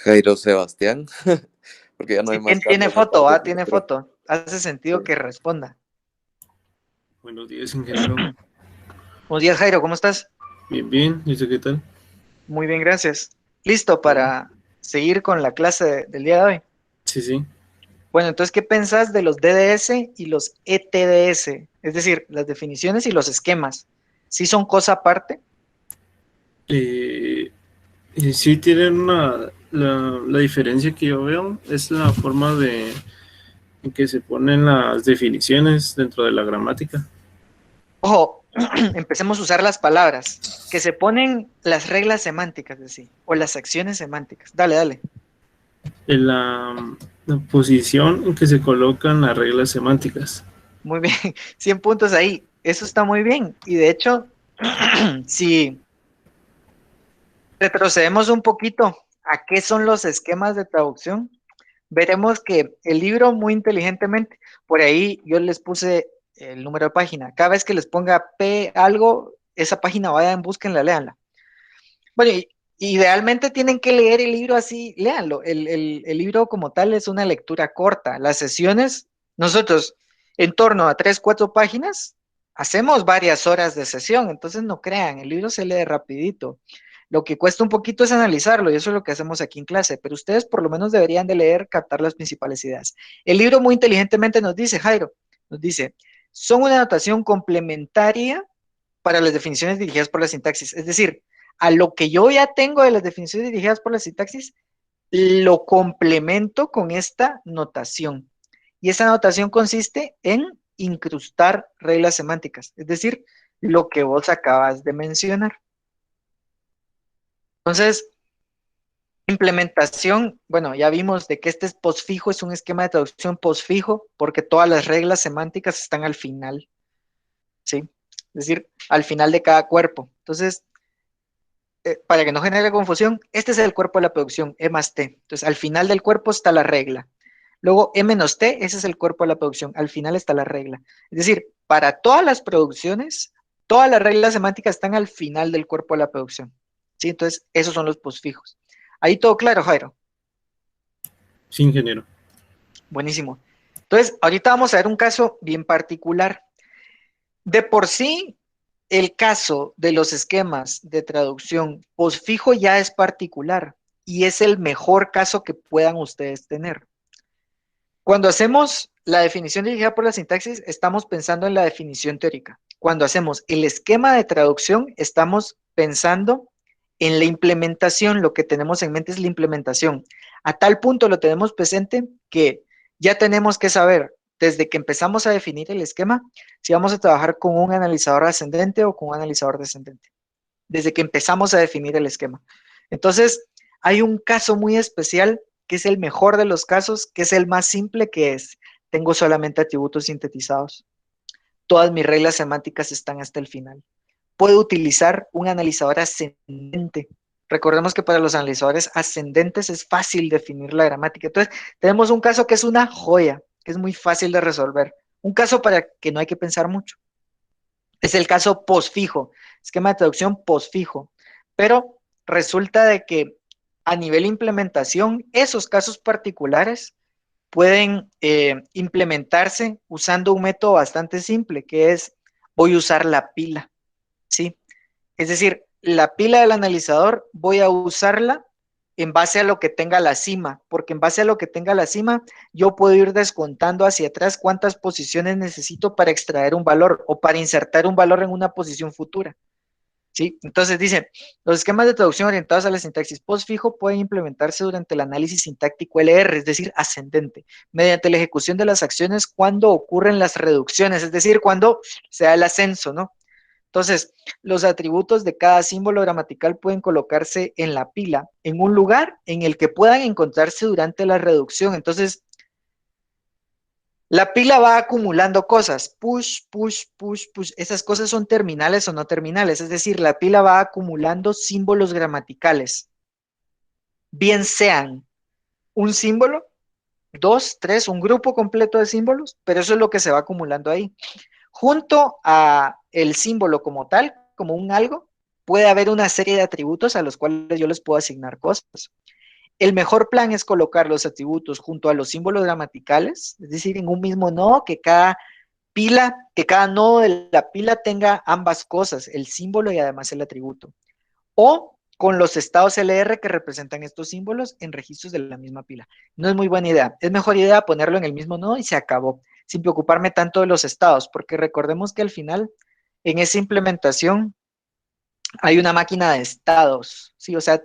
Jairo Sebastián. Porque ya no hay Sí, más tiene Carlos foto, aparte, tiene pero foto. Hace sentido sí. que responda. Buenos días, ingeniero. Buenos días, Jairo, ¿cómo estás? Bien, bien. ¿Y usted qué tal? Muy bien, gracias. ¿Listo para seguir con la clase del día de hoy? Sí, sí. Bueno, entonces, ¿qué pensás de los DDS y los ETDS? Es decir, las definiciones y los esquemas. ¿Sí son cosa aparte? Y sí tienen la diferencia que yo veo es la forma en que se ponen las definiciones dentro de la gramática. Ojo, empecemos a usar las palabras, que se ponen las reglas semánticas, así, o las acciones semánticas. Dale, dale. En la posición en que se colocan las reglas semánticas. Muy bien, 100 puntos ahí. Eso está muy bien. Y de hecho, si retrocedemos un poquito a qué son los esquemas de traducción, veremos que el libro muy inteligentemente, por ahí yo les puse el número de página. Cada vez que les ponga P algo, esa página vayan, búsquenla, léanla. Bueno, idealmente tienen que leer el libro así, léanlo. El libro como tal es una lectura corta. Las sesiones, nosotros en torno a 3, 4 páginas, hacemos varias horas de sesión, entonces no crean, el libro se lee rapidito. Lo que cuesta un poquito es analizarlo, y eso es lo que hacemos aquí en clase, pero ustedes por lo menos deberían de leer, captar las principales ideas. El libro muy inteligentemente nos dice, Jairo, nos dice, son una notación complementaria para las definiciones dirigidas por la sintaxis. Es decir, a lo que yo ya tengo de las definiciones dirigidas por la sintaxis, lo complemento con esta notación. Y esa notación consiste en incrustar reglas semánticas, es decir, lo que vos acabas de mencionar. Entonces, implementación, bueno, ya vimos de que este es postfijo, es un esquema de traducción postfijo, porque todas las reglas semánticas están al final, ¿sí? Es decir, al final de cada cuerpo. Entonces, para que no genere confusión, este es el cuerpo de la producción, E más T. Entonces, al final del cuerpo está la regla. Luego, E menos T, ese es el cuerpo de la producción. Al final está la regla. Es decir, para todas las producciones, todas las reglas semánticas están al final del cuerpo de la producción. ¿Sí? Entonces, esos son los postfijos. Ahí todo claro, Jairo. Sí, ingeniero. Buenísimo. Entonces, ahorita vamos a ver un caso bien particular. De por sí, el caso de los esquemas de traducción postfijo ya es particular y es el mejor caso que puedan ustedes tener. Cuando hacemos la definición dirigida por la sintaxis, estamos pensando en la definición teórica. Cuando hacemos el esquema de traducción, estamos pensando en la implementación. Lo que tenemos en mente es la implementación. A tal punto lo tenemos presente que ya tenemos que saber, desde que empezamos a definir el esquema, si vamos a trabajar con un analizador ascendente o con un analizador descendente. Desde que empezamos a definir el esquema. Entonces, hay un caso muy especial que es el mejor de los casos, que es el más simple, que es, tengo solamente atributos sintetizados. Todas mis reglas semánticas están hasta el final. Puedo utilizar un analizador ascendente. Recordemos que para los analizadores ascendentes es fácil definir la gramática. Entonces, tenemos un caso que es una joya, que es muy fácil de resolver. Un caso para que no hay que pensar mucho. Es el caso postfijo, esquema de traducción postfijo. Pero resulta de que a nivel implementación, esos casos particulares pueden implementarse usando un método bastante simple, que es, voy a usar la pila, ¿sí? Es decir, la pila del analizador voy a usarla en base a lo que tenga la cima, porque en base a lo que tenga la cima, yo puedo ir descontando hacia atrás cuántas posiciones necesito para extraer un valor o para insertar un valor en una posición futura. ¿Sí? Entonces dice, los esquemas de traducción orientados a la sintaxis postfijo pueden implementarse durante el análisis sintáctico LR, es decir, ascendente, mediante la ejecución de las acciones cuando ocurren las reducciones, es decir, cuando se da el ascenso, ¿no? Entonces, los atributos de cada símbolo gramatical pueden colocarse en la pila, en un lugar en el que puedan encontrarse durante la reducción. Entonces, la pila va acumulando cosas, push, push, push, push. Esas cosas son terminales o no terminales, es decir, la pila va acumulando símbolos gramaticales. Bien sean un símbolo, 2, 3, un grupo completo de símbolos, pero eso es lo que se va acumulando ahí. Junto a el símbolo como tal, como un algo, puede haber una serie de atributos a los cuales yo les puedo asignar cosas. El mejor plan es colocar los atributos junto a los símbolos gramaticales, es decir, en un mismo nodo, que cada nodo de la pila tenga ambas cosas, el símbolo y además el atributo. O con los estados LR que representan estos símbolos en registros de la misma pila. No es muy buena idea. Es mejor idea ponerlo en el mismo nodo y se acabó, sin preocuparme tanto de los estados, porque recordemos que al final, en esa implementación, hay una máquina de estados, ¿sí? O sea,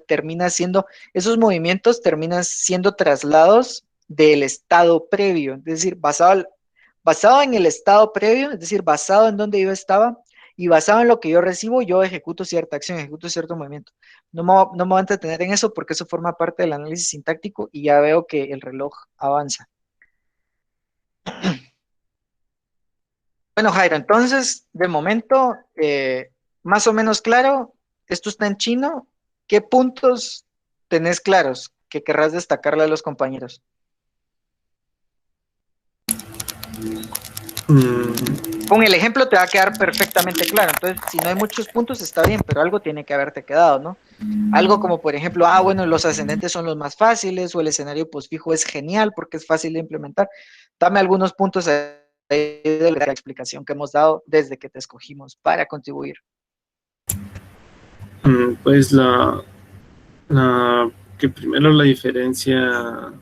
esos movimientos terminan siendo traslados del estado previo, es decir, basado en el estado previo, es decir, basado en donde yo estaba y basado en lo que yo recibo, yo ejecuto cierta acción, ejecuto cierto movimiento. No me voy a entretener en eso porque eso forma parte del análisis sintáctico y ya veo que el reloj avanza. Bueno, Jairo, entonces, de momento, más o menos claro, esto está en chino. ¿Qué puntos tenés claros que querrás destacarle a los compañeros? Con el ejemplo te va a quedar perfectamente claro. Entonces, si no hay muchos puntos, está bien, pero algo tiene que haberte quedado, ¿no? Algo como, por ejemplo, bueno, los ascendentes son los más fáciles, o el escenario postfijo es genial porque es fácil de implementar. Dame algunos puntos ahí de la explicación que hemos dado desde que te escogimos para contribuir? Pues que primero la diferencia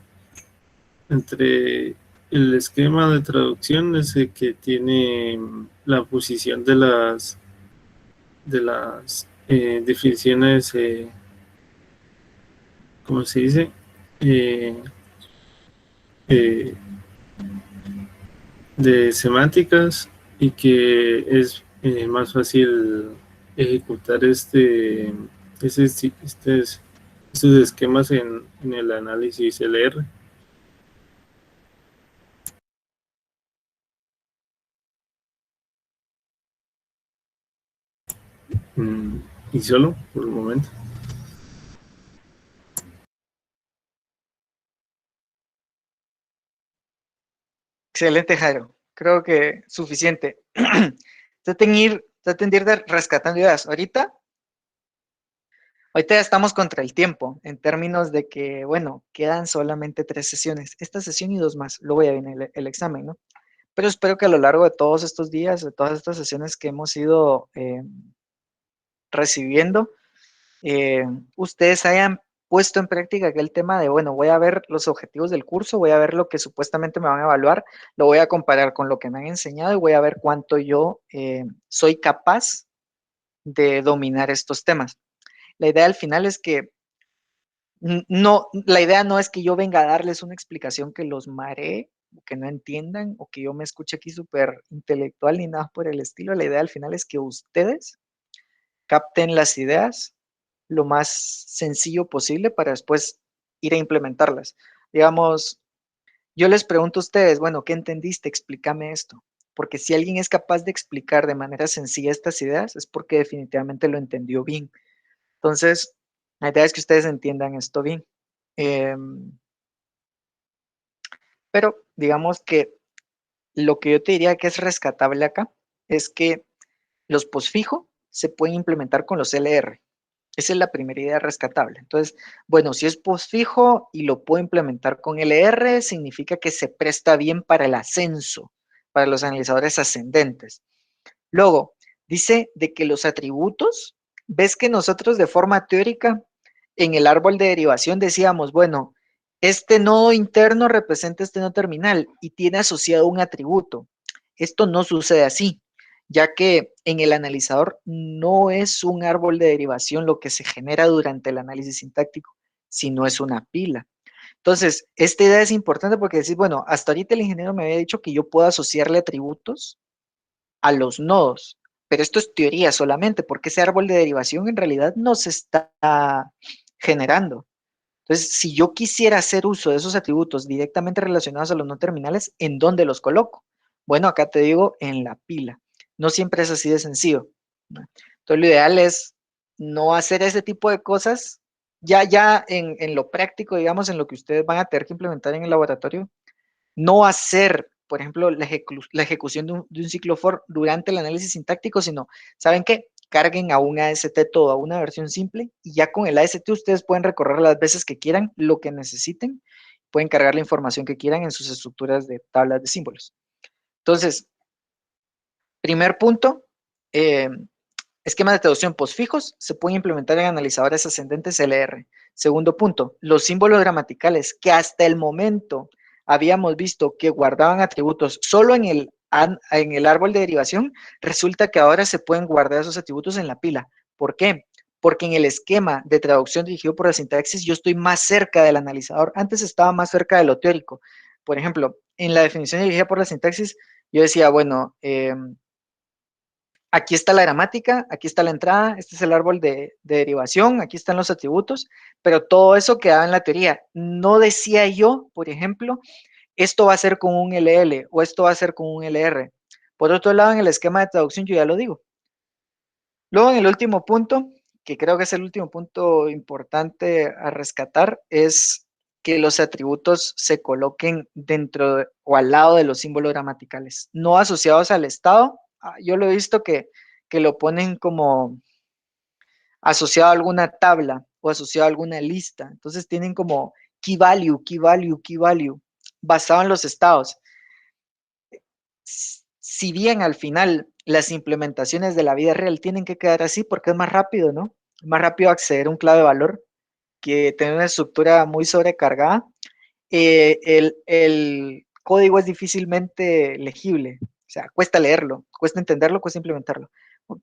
entre el esquema de traducción es el que tiene la posición de las definiciones, ¿cómo se dice? Eh, eh, de semánticas, y que es más fácil ejecutar estos esquemas en el análisis LR. Y solo por el momento. Excelente, Jairo. Creo que suficiente. Traten de ir rescatando ideas. Ahorita ya estamos contra el tiempo, en términos de que, bueno, quedan solamente 3 sesiones. Esta sesión y 2 más. Luego ya viene el examen, ¿no? Pero espero que a lo largo de todos estos días, de todas estas sesiones que hemos ido recibiendo, ustedes hayan puesto en práctica aquel tema de, bueno, voy a ver los objetivos del curso, voy a ver lo que supuestamente me van a evaluar, lo voy a comparar con lo que me han enseñado y voy a ver cuánto yo soy capaz de dominar estos temas. La idea al final es que la idea no es que yo venga a darles una explicación que los maree, que no entiendan, o que yo me escuche aquí súper intelectual ni nada por el estilo. La idea al final es que ustedes capten las ideas lo más sencillo posible para después ir a implementarlas. Digamos, yo les pregunto a ustedes, bueno, ¿qué entendiste? Explícame esto. Porque si alguien es capaz de explicar de manera sencilla estas ideas, es porque definitivamente lo entendió bien. Entonces, la idea es que ustedes entiendan esto bien. Pero digamos que lo que yo te diría que es rescatable acá es que los postfijo se pueden implementar con los LR. Esa es la primera idea rescatable. Entonces, bueno, si es postfijo y lo puedo implementar con LR, significa que se presta bien para el ascenso, para los analizadores ascendentes. Luego, dice de que los atributos, ves que nosotros de forma teórica en el árbol de derivación decíamos, bueno, este nodo interno representa este nodo terminal y tiene asociado un atributo. Esto no sucede así, ya que en el analizador no es un árbol de derivación lo que se genera durante el análisis sintáctico, sino es una pila. Entonces, esta idea es importante porque decir, bueno, hasta ahorita el ingeniero me había dicho que yo puedo asociarle atributos a los nodos, pero esto es teoría solamente, porque ese árbol de derivación en realidad no se está generando. Entonces, si yo quisiera hacer uso de esos atributos directamente relacionados a los no terminales, ¿en dónde los coloco? Bueno, acá te digo, en la pila. No siempre es así de sencillo. Entonces, lo ideal es no hacer ese tipo de cosas ya en lo práctico, digamos, en lo que ustedes van a tener que implementar en el laboratorio. No hacer, por ejemplo, la ejecución de un ciclo for durante el análisis sintáctico, sino, ¿saben qué? Carguen a un AST todo, a una versión simple, y ya con el AST ustedes pueden recorrer las veces que quieran, lo que necesiten, pueden cargar la información que quieran en sus estructuras de tablas de símbolos. Entonces, primer punto, esquemas de traducción postfijos se pueden implementar en analizadores ascendentes LR. Segundo punto, los símbolos gramaticales que hasta el momento habíamos visto que guardaban atributos solo en el árbol de derivación, resulta que ahora se pueden guardar esos atributos en la pila. ¿Por qué? Porque en el esquema de traducción dirigido por la sintaxis yo estoy más cerca del analizador. Antes estaba más cerca de lo teórico. Por ejemplo, en la definición dirigida por la sintaxis, yo decía, bueno, aquí está la gramática, aquí está la entrada, este es el árbol de derivación, aquí están los atributos, pero todo eso quedaba en la teoría. No decía yo, por ejemplo, esto va a ser con un LL o esto va a ser con un LR. Por otro lado, en el esquema de traducción yo ya lo digo. Luego, en el último punto, que creo que es el último punto importante a rescatar, es que los atributos se coloquen dentro o al lado de los símbolos gramaticales, no asociados al estado. Yo lo he visto que lo ponen como asociado a alguna tabla o asociado a alguna lista. Entonces tienen como key value, key value, key value, basado en los estados. si bien al final las implementaciones de la vida real tienen que quedar así porque es más rápido, ¿no? Es más rápido acceder a un clave valor que tener una estructura muy sobrecargada. El código es difícilmente legible, o sea, cuesta leerlo, cuesta entenderlo, cuesta implementarlo.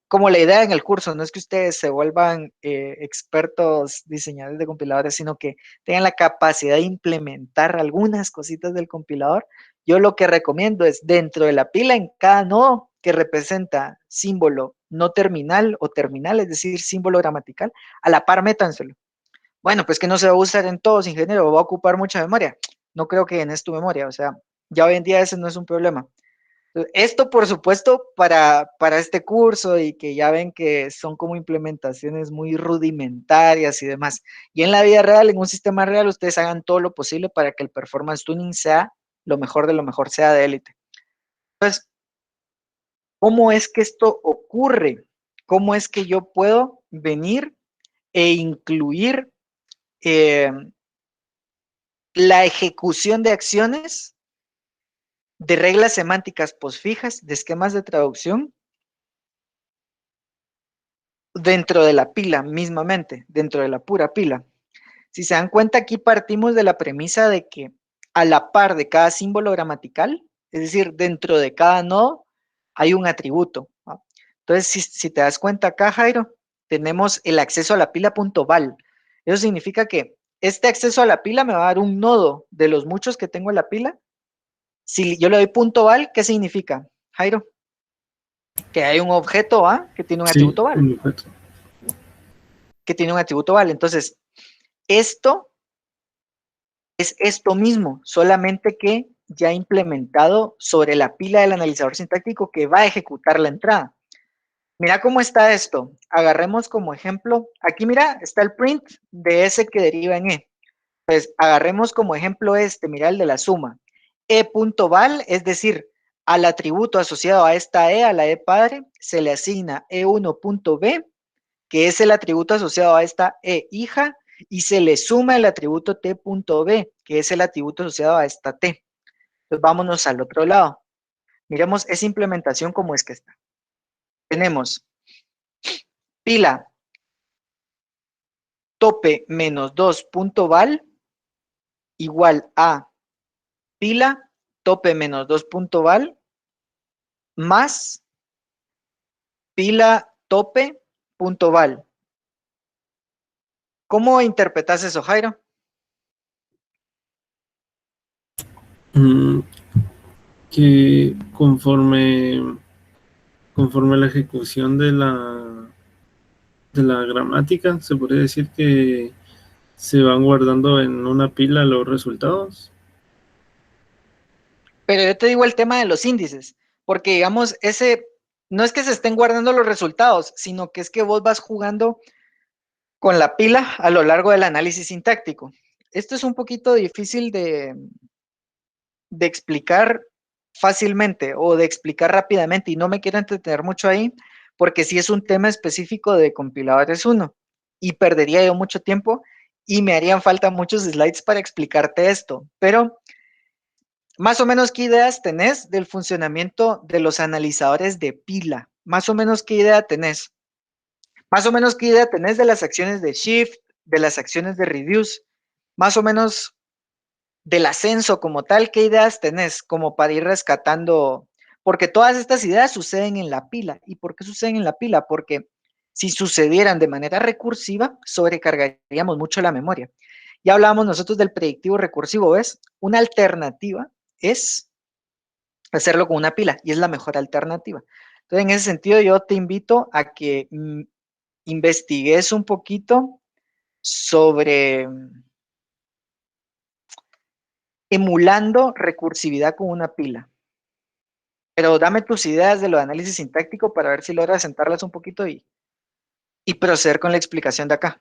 Como la idea en el curso, no es que ustedes se vuelvan expertos diseñadores de compiladores, sino que tengan la capacidad de implementar algunas cositas del compilador. Yo lo que recomiendo es dentro de la pila, en cada nodo que representa símbolo no terminal o terminal, es decir, símbolo gramatical, a la par métanselo. Bueno, pues que no se va a usar en todos, ingeniero, va a ocupar mucha memoria. No creo que en tu memoria, o sea, ya hoy en día ese no es un problema. Esto, por supuesto, para este curso y que ya ven que son como implementaciones muy rudimentarias y demás. Y en la vida real, en un sistema real, ustedes hagan todo lo posible para que el performance tuning sea lo mejor de lo mejor, sea de élite. Entonces, ¿cómo es que esto ocurre? ¿Cómo es que yo puedo venir e incluir la ejecución de acciones, de reglas semánticas posfijas, de esquemas de traducción, dentro de la pila mismamente, dentro de la pura pila? Si se dan cuenta, aquí partimos de la premisa de que a la par de cada símbolo gramatical, es decir, dentro de cada nodo, hay un atributo, ¿no? Entonces, si te das cuenta acá, Jairo, tenemos el acceso a la pila.val. Eso significa que este acceso a la pila me va a dar un nodo de los muchos que tengo en la pila. Si yo le doy .val, ¿qué significa, Jairo? Que hay un objeto A que tiene un atributo val. Un objeto. Que tiene un atributo val. Entonces, esto es esto mismo, solamente que ya implementado sobre la pila del analizador sintáctico que va a ejecutar la entrada. Mira cómo está esto. Agarremos como ejemplo, aquí mira, está el print de S que deriva en E. Pues agarremos como ejemplo mira el de la suma. E.val, es decir, al atributo asociado a esta E, a la E padre, se le asigna E1.b, que es el atributo asociado a esta E hija, y se le suma el atributo T.b, que es el atributo asociado a esta T. Entonces vámonos al otro lado. Miremos esa implementación como es que está. Tenemos pila tope menos 2.val igual a pila tope menos 2.val más pila tope.val. ¿Cómo interpretas eso, Jairo? Que conforme a la ejecución de la gramática, se podría decir que se van guardando en una pila los resultados. Pero yo te digo el tema de los índices, porque digamos, no es que se estén guardando los resultados, sino que es que vos vas jugando con la pila a lo largo del análisis sintáctico. Esto es un poquito difícil de explicar fácilmente o de explicar rápidamente, y no me quiero entretener mucho ahí, porque sí es un tema específico de compiladores 1, y perdería yo mucho tiempo, y me harían falta muchos slides para explicarte esto, pero más o menos qué ideas tenés del funcionamiento de los analizadores de pila, más o menos qué idea tenés, más o menos qué idea tenés de las acciones de shift, de las acciones de reduce, más o menos del ascenso como tal, ¿qué ideas tenés como para ir rescatando? Porque todas estas ideas suceden en la pila. ¿Y por qué suceden en la pila? Porque si sucedieran de manera recursiva, sobrecargaríamos mucho la memoria. Ya hablábamos nosotros del predictivo recursivo, ¿ves? Una alternativa es hacerlo con una pila y es la mejor alternativa. Entonces, en ese sentido, yo te invito a que investigues un poquito sobre emulando recursividad con una pila. Pero dame tus ideas de lo de análisis sintáctico para ver si logras sentarlas un poquito y proceder con la explicación de acá.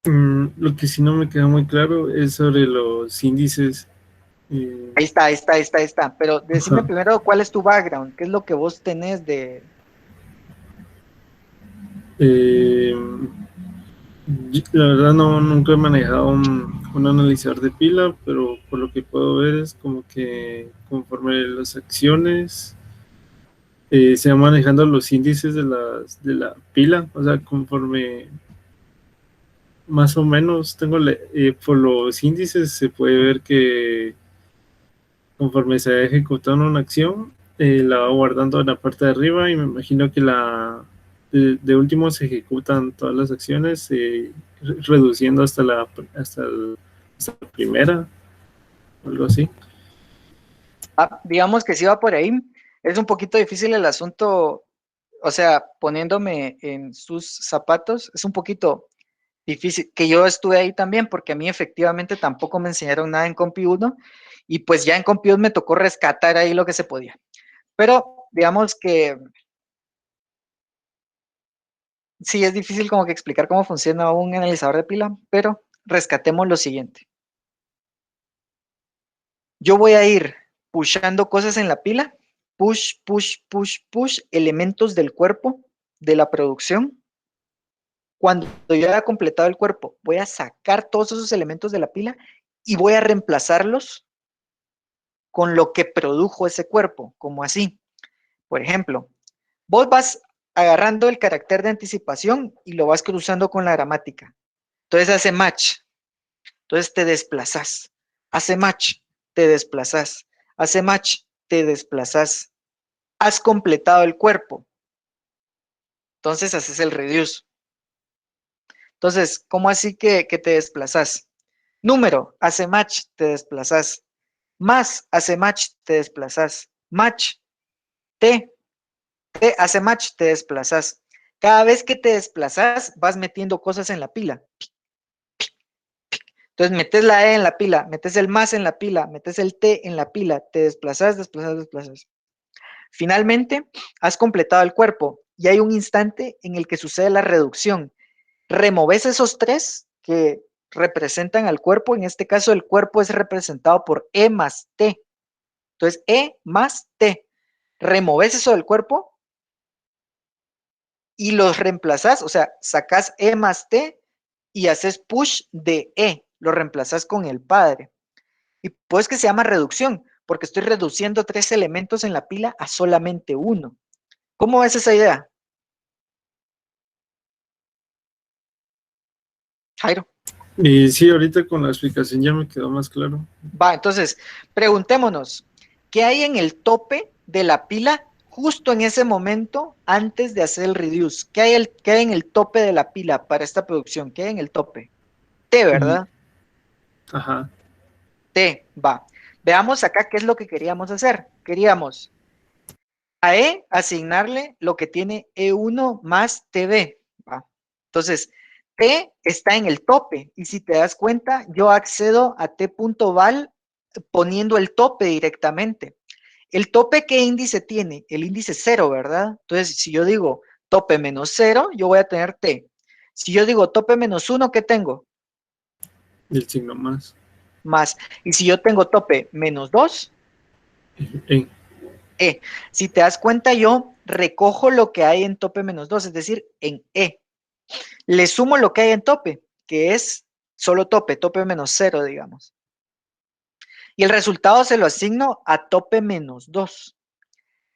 Lo que sí no me queda muy claro es sobre los índices. Ahí está. Pero decime primero cuál es tu background, qué es lo que vos tenés de... La verdad nunca he manejado un analizador de pila, pero por lo que puedo ver es como que conforme las acciones se van manejando los índices de la pila, o sea, conforme más o menos por los índices se puede ver que conforme se va ejecutando una acción, la va guardando en la parte de arriba y me imagino que de último se ejecutan todas las acciones, reduciendo hasta la primera, o algo así. Digamos que sí va por ahí. Es un poquito difícil el asunto, o sea, poniéndome en sus zapatos, es un poquito difícil, que yo estuve ahí también, porque a mí efectivamente tampoco me enseñaron nada en Compi 1, y pues ya en Compi 1 me tocó rescatar ahí lo que se podía. Pero digamos que sí es difícil como que explicar cómo funciona un analizador de pila, pero rescatemos lo siguiente. Yo voy a ir pushando cosas en la pila, push, push, push, push, elementos del cuerpo, de la producción. Cuando yo haya completado el cuerpo, voy a sacar todos esos elementos de la pila y voy a reemplazarlos con lo que produjo ese cuerpo, como así. Por ejemplo, vos vas agarrando el carácter de anticipación y lo vas cruzando con la gramática. Entonces hace match. Entonces te desplazas. Hace match, te desplazas. Hace match, te desplazas. Has completado el cuerpo. Entonces haces el reduce. Entonces, ¿cómo así que te desplazas? Número, hace match, te desplazas. Más, hace match, te desplazas. Match, T hace match, te desplazas. Cada vez que te desplazas, vas metiendo cosas en la pila. Entonces, metes la E en la pila, metes el más en la pila, metes el T en la pila, te desplazas, desplazas, desplazas. Finalmente, has completado el cuerpo y hay un instante en el que sucede la reducción. Removes esos tres que representan al cuerpo. En este caso, el cuerpo es representado por E más T. Entonces, E más T. Removes eso del cuerpo y los reemplazas, o sea, sacas E más T y haces push de E, lo reemplazas con el padre. Y pues que se llama reducción, porque estoy reduciendo tres elementos en la pila a solamente uno. ¿Cómo ves esa idea, Jairo? Y sí, ahorita con la explicación ya me quedó más claro. Va, entonces, preguntémonos, ¿qué hay en el tope de la pila justo en ese momento antes de hacer el reduce? ¿Qué hay en el tope de la pila para esta producción? ¿Qué hay en el tope? T, ¿verdad? Ajá. T, va. Veamos acá qué es lo que queríamos hacer. Queríamos a E asignarle lo que tiene E1 más TB. ¿Va? Entonces, T está en el tope y si te das cuenta, yo accedo a T.val poniendo el tope directamente. ¿El tope qué índice tiene? El índice 0, ¿verdad? Entonces, si yo digo tope menos 0, yo voy a tener T. Si yo digo tope menos 1, ¿qué tengo? El signo más. Más. Y si yo tengo tope menos 2, E. E. Si te das cuenta, yo recojo lo que hay en tope menos 2, es decir, en E. Le sumo lo que hay en tope, que es solo tope, tope menos 0, digamos. Y el resultado se lo asigno a tope menos 2.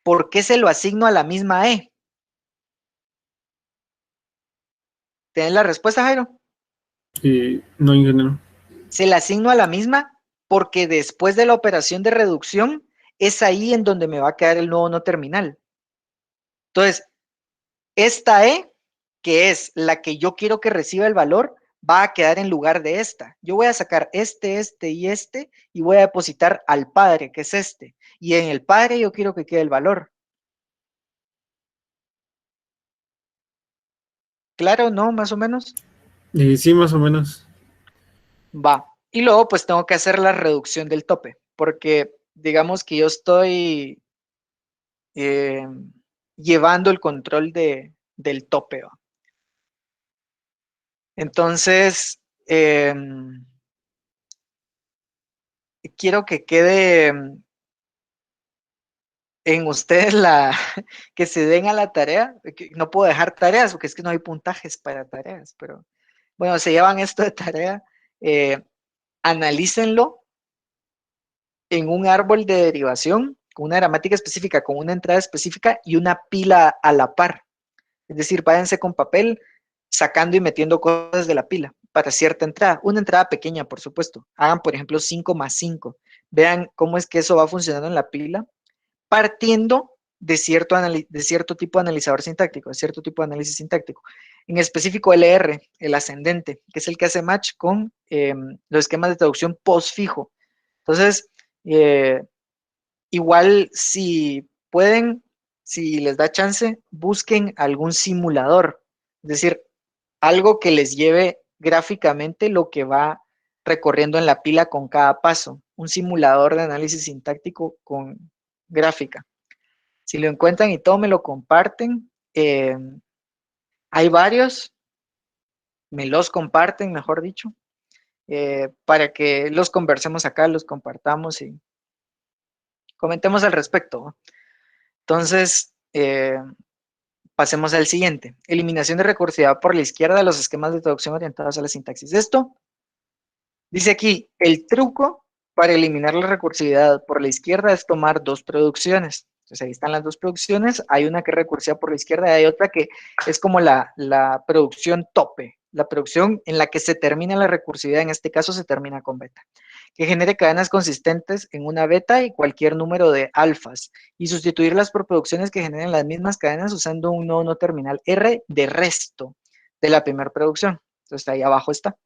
¿Por qué se lo asigno a la misma E? ¿Tienes la respuesta, Jairo? No, ingeniero. Se la asigno a la misma porque después de la operación de reducción es ahí en donde me va a quedar el nuevo no terminal. Entonces, esta E, que es la que yo quiero que reciba el valor, va a quedar en lugar de esta. Yo voy a sacar este y voy a depositar al padre, que es este. Y en el padre yo quiero que quede el valor. ¿Claro? ¿No? Más o menos. Sí, más o menos. Va. Y luego pues tengo que hacer la reducción del tope, porque digamos que yo estoy llevando el control del tope, ¿va? Entonces, quiero que quede en ustedes que se den a la tarea. No puedo dejar tareas porque es que no hay puntajes para tareas, pero bueno, se llevan esto de tarea. analícenlo en un árbol de derivación con una gramática específica, con una entrada específica y una pila a la par. Es decir, váyanse con papel sacando y metiendo cosas de la pila para cierta entrada. Una entrada pequeña, por supuesto. Hagan, por ejemplo, 5 más 5. Vean cómo es que eso va funcionando en la pila, partiendo de cierto tipo de analizador sintáctico, de cierto tipo de análisis sintáctico. En específico, LR, el ascendente, que es el que hace match con los esquemas de traducción postfijo. Entonces, igual si pueden, si les da chance, busquen algún simulador, es decir, algo que les lleve gráficamente lo que va recorriendo en la pila con cada paso, un simulador de análisis sintáctico con gráfica. Si lo encuentran y todo me lo comparten, hay varios, me los comparten, mejor dicho, para que los conversemos acá, los compartamos y comentemos al respecto. Entonces, pasemos al siguiente. Eliminación de recursividad por la izquierda de los esquemas de traducción orientados a la sintaxis. Esto, dice aquí, el truco para eliminar la recursividad por la izquierda es tomar dos producciones. Entonces ahí están las dos producciones. Hay una que es recursiva por la izquierda y hay otra que es como la producción tope. La producción en la que se termina la recursividad, en este caso se termina con beta. Que genere cadenas consistentes en una beta y cualquier número de alfas, y sustituirlas por producciones que generen las mismas cadenas usando un nodo no terminal R de resto de la primera producción. Entonces ahí abajo está.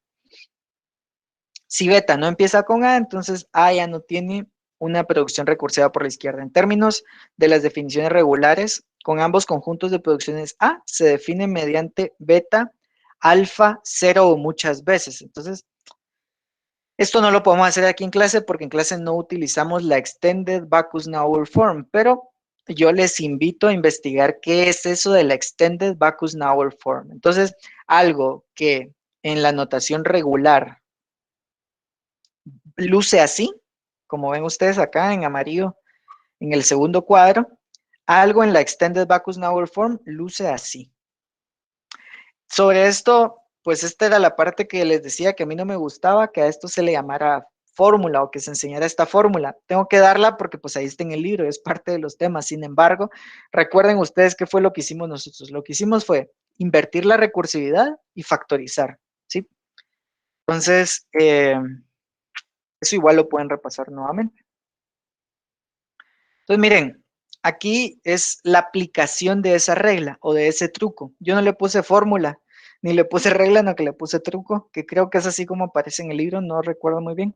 Si beta no empieza con A, entonces A ya no tiene una producción recursiva por la izquierda. En términos de las definiciones regulares, con ambos conjuntos de producciones A se define mediante beta, alfa, cero o muchas veces. Entonces, esto no lo podemos hacer aquí en clase porque en clase no utilizamos la Extended Backus-Naur Form, pero yo les invito a investigar qué es eso de la Extended Backus-Naur Form. Entonces, algo que en la notación regular luce así, como ven ustedes acá en amarillo, en el segundo cuadro, algo en la Extended Backus-Naur Form luce así. Sobre esto, pues esta era la parte que les decía que a mí no me gustaba, que a esto se le llamara fórmula o que se enseñara esta fórmula. Tengo que darla porque pues ahí está en el libro, es parte de los temas. Sin embargo, recuerden ustedes qué fue lo que hicimos nosotros. Lo que hicimos fue invertir la recursividad y factorizar, ¿sí? Entonces, eso igual lo pueden repasar nuevamente. Entonces, miren, aquí es la aplicación de esa regla o de ese truco. Yo no le puse fórmula, ni le puse regla, no que le puse truco, que creo que es así como aparece en el libro, no recuerdo muy bien.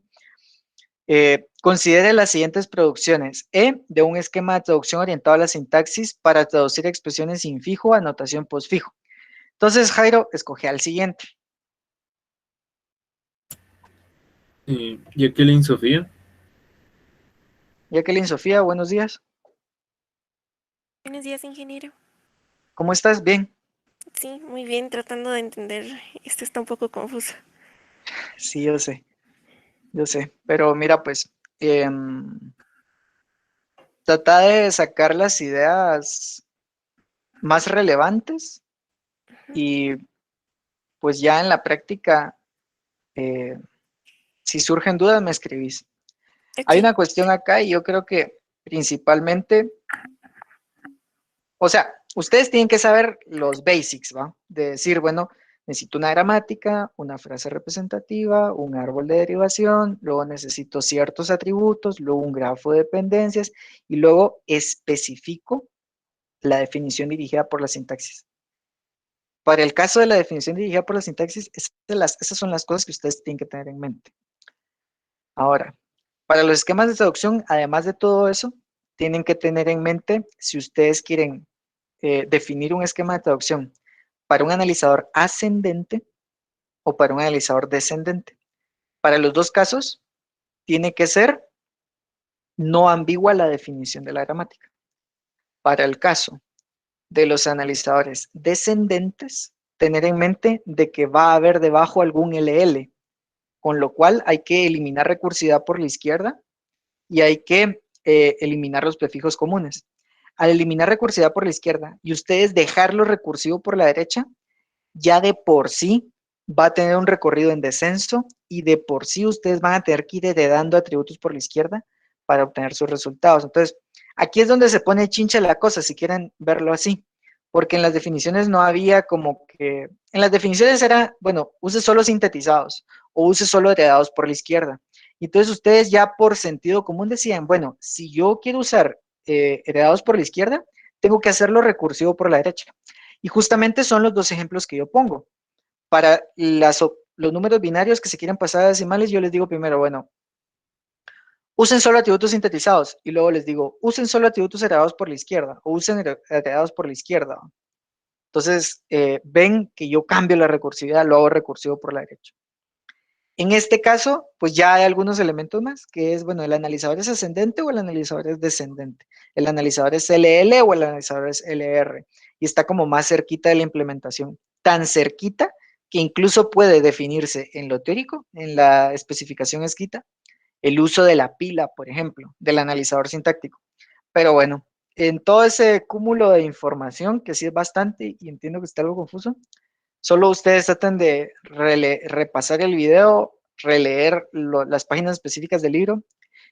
Considere las siguientes producciones. De un esquema de traducción orientado a la sintaxis para traducir expresiones sin fijo a notación postfijo. Entonces, Jairo, escoge al siguiente. Jacqueline Sofía. Jacqueline Sofía, buenos días. Buenos días, ingeniero. ¿Cómo estás? Bien. Sí, muy bien, tratando de entender. Esto está un poco confuso. Sí, yo sé. Pero mira, pues, trata de sacar las ideas más relevantes y pues ya en la práctica, si surgen dudas, me escribís. Okay. Hay una cuestión acá y yo creo que principalmente, o sea, ustedes tienen que saber los basics, ¿va? De decir, bueno, necesito una gramática, una frase representativa, un árbol de derivación, luego necesito ciertos atributos, luego un grafo de dependencias y luego especifico la definición dirigida por la sintaxis. Para el caso de la definición dirigida por la sintaxis, esas son las cosas que ustedes tienen que tener en mente. Ahora, para los esquemas de traducción, además de todo eso, tienen que tener en mente si ustedes quieren definir un esquema de traducción para un analizador ascendente o para un analizador descendente. Para los dos casos, tiene que ser no ambigua la definición de la gramática. Para el caso de los analizadores descendentes, tener en mente de que va a haber debajo algún LL, con lo cual hay que eliminar recursividad por la izquierda y hay que eliminar los prefijos comunes. Al eliminar recursividad por la izquierda y ustedes dejarlo recursivo por la derecha, ya de por sí va a tener un recorrido en descenso y de por sí ustedes van a tener que ir heredando atributos por la izquierda para obtener sus resultados. Entonces, aquí es donde se pone chincha la cosa, si quieren verlo así, porque en las definiciones no había como que, en las definiciones era, bueno, use solo sintetizados o use solo heredados por la izquierda. Entonces ustedes ya por sentido común decían, bueno, si yo quiero usar heredados por la izquierda, tengo que hacerlo recursivo por la derecha. Y justamente son los dos ejemplos que yo pongo. Para los números binarios que se quieren pasar a decimales, yo les digo primero, bueno, usen solo atributos sintetizados y luego les digo, usen solo atributos heredados por la izquierda o usen heredados por la izquierda. Entonces, ven que yo cambio la recursividad, lo hago recursivo por la derecha. En este caso, pues ya hay algunos elementos más, que es, bueno, el analizador es ascendente o el analizador es descendente. El analizador es LL o el analizador es LR. Y está como más cerquita de la implementación. Tan cerquita que incluso puede definirse en lo teórico, en la especificación escrita, el uso de la pila, por ejemplo, del analizador sintáctico. Pero bueno, en todo ese cúmulo de información, que sí es bastante y entiendo que está algo confuso, solo ustedes tratan de repasar el video, releer las páginas específicas del libro.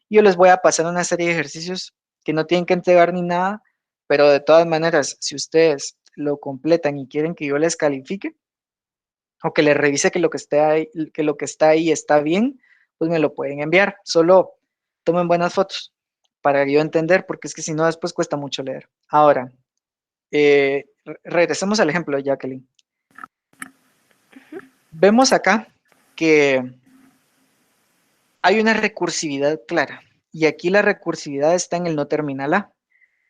Y yo les voy a pasar una serie de ejercicios que no tienen que entregar ni nada, pero de todas maneras, si ustedes lo completan y quieren que yo les califique, o que les revise que lo que está ahí está bien, pues me lo pueden enviar. Solo tomen buenas fotos para yo entender, porque es que si no, después cuesta mucho leer. Ahora, regresemos al ejemplo de Jacqueline. Vemos acá que hay una recursividad clara, y aquí la recursividad está en el no terminal A.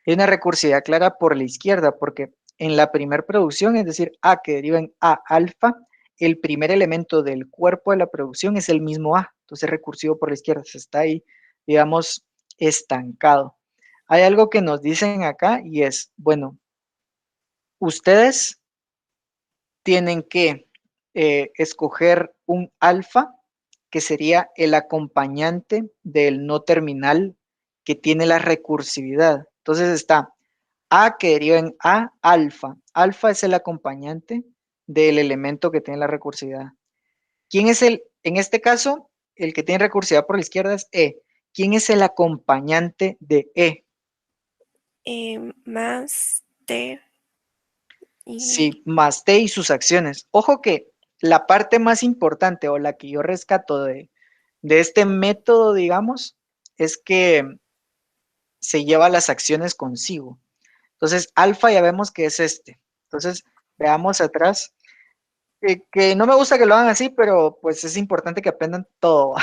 Hay una recursividad clara por la izquierda, porque en la primera producción, es decir, A que deriva en A alfa, el primer elemento del cuerpo de la producción es el mismo A, entonces recursivo por la izquierda, se está ahí, digamos, estancado. Hay algo que nos dicen acá y es, bueno, ustedes tienen que escoger un alfa, que sería el acompañante del no terminal que tiene la recursividad. Entonces está A que deriva en A alfa. Alfa es el acompañante del elemento que tiene la recursividad. ¿Quién es en este caso, el que tiene recursividad por la izquierda es E? ¿Quién es el acompañante de E? Más T y Sí, más T y sus acciones. Ojo que la parte más importante o la que yo rescato de este método, digamos, es que se lleva las acciones consigo. Entonces, alfa ya vemos que es este. Entonces, veamos atrás. Que no me gusta que lo hagan así, pero pues es importante que aprendan todo.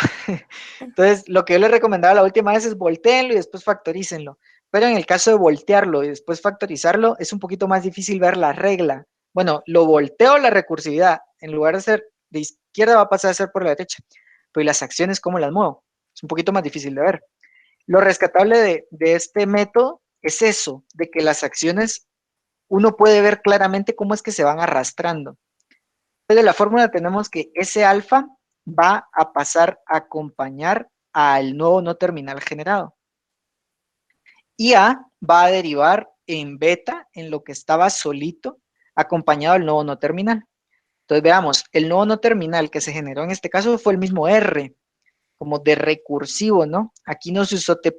Entonces, lo que yo les recomendaba la última vez es volteenlo y después factorícenlo. Pero en el caso de voltearlo y después factorizarlo, es un poquito más difícil ver la regla. Bueno, lo volteo la recursividad. En lugar de ser de izquierda, va a pasar a ser por la derecha. Pero ¿y las acciones cómo las muevo? Es un poquito más difícil de ver. Lo rescatable de este método es eso, de que las acciones uno puede ver claramente cómo es que se van arrastrando. Entonces, de la fórmula tenemos que ese alfa va a pasar a acompañar al nuevo no terminal generado. Y A va a derivar en beta, en lo que estaba solito, acompañado del nuevo no terminal. Entonces veamos, el nuevo no terminal que se generó en este caso fue el mismo R, como de recursivo, ¿no? Aquí no se usó T',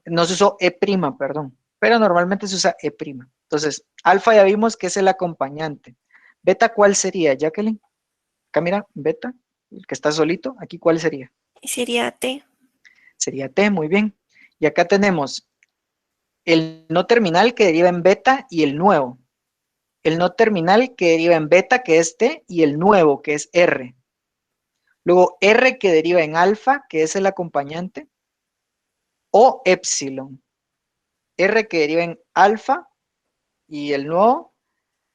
no se usó E', perdón, pero normalmente se usa E'. Entonces, alfa ya vimos que es el acompañante. Beta, ¿cuál sería, Jacqueline? Acá mira, beta, el que está solito, aquí ¿cuál sería? sería T. Sería T, muy bien. Y acá tenemos el no terminal que deriva en beta y el nuevo. El no terminal que deriva en beta, que es T, y el nuevo, que es R. Luego R que deriva en alfa, que es el acompañante, o epsilon. R que deriva en alfa y el nuevo,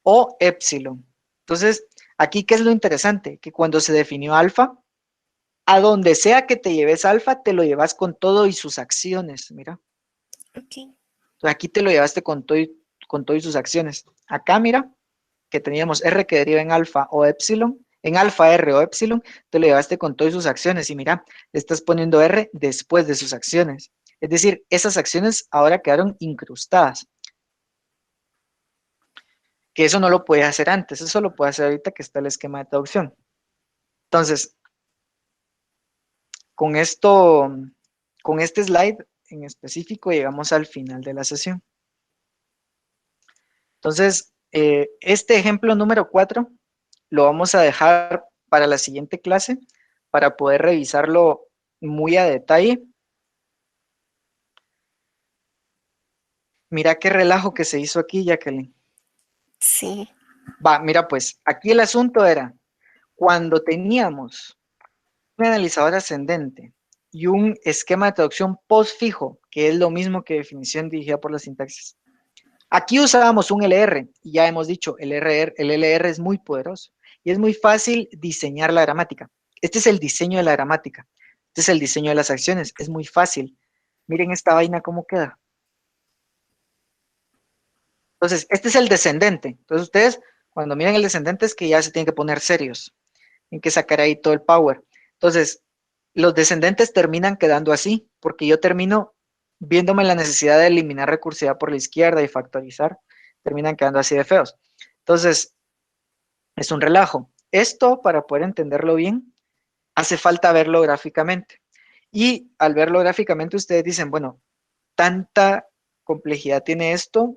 o epsilon. Entonces, aquí, ¿qué es lo interesante? Que cuando se definió alfa, a donde sea que te lleves alfa, te lo llevas con todo y sus acciones, mira. Ok. Entonces, aquí te lo llevaste con todo y sus acciones. Acá, mira, que teníamos R que deriva en alfa o epsilon, en alfa, R o epsilon, te lo llevaste con todo y sus acciones. Y mira, le estás poniendo R después de sus acciones. Es decir, esas acciones ahora quedaron incrustadas. que eso no lo puede hacer antes, eso lo puede hacer ahorita que está el esquema de traducción. Entonces, con esto, con este slide en específico, llegamos al final de la sesión. Entonces, este ejemplo número 4 lo vamos a dejar para la siguiente clase, para poder revisarlo muy a detalle. Mira qué relajo que se hizo aquí, Jacqueline. Sí. Va, mira pues, aquí el asunto era, cuando teníamos un analizador ascendente y un esquema de traducción postfijo, que es lo mismo que definición dirigida por la sintaxis. Aquí usábamos un LR, y ya hemos dicho, el LR es muy poderoso, y es muy fácil diseñar la gramática. Este es el diseño de la gramática, este es el diseño de las acciones, es muy fácil. Miren esta vaina cómo queda. Entonces, este es el descendente. Entonces, ustedes, cuando miren el descendente, es que ya se tienen que poner serios. Tienen que sacar ahí todo el power. Entonces, los descendentes terminan quedando así, porque yo termino viéndome la necesidad de eliminar recursividad por la izquierda y factorizar. Terminan quedando así de feos. Entonces, es un relajo. Esto, para poder entenderlo bien, hace falta verlo gráficamente. Y al verlo gráficamente, ustedes dicen, bueno, tanta complejidad tiene esto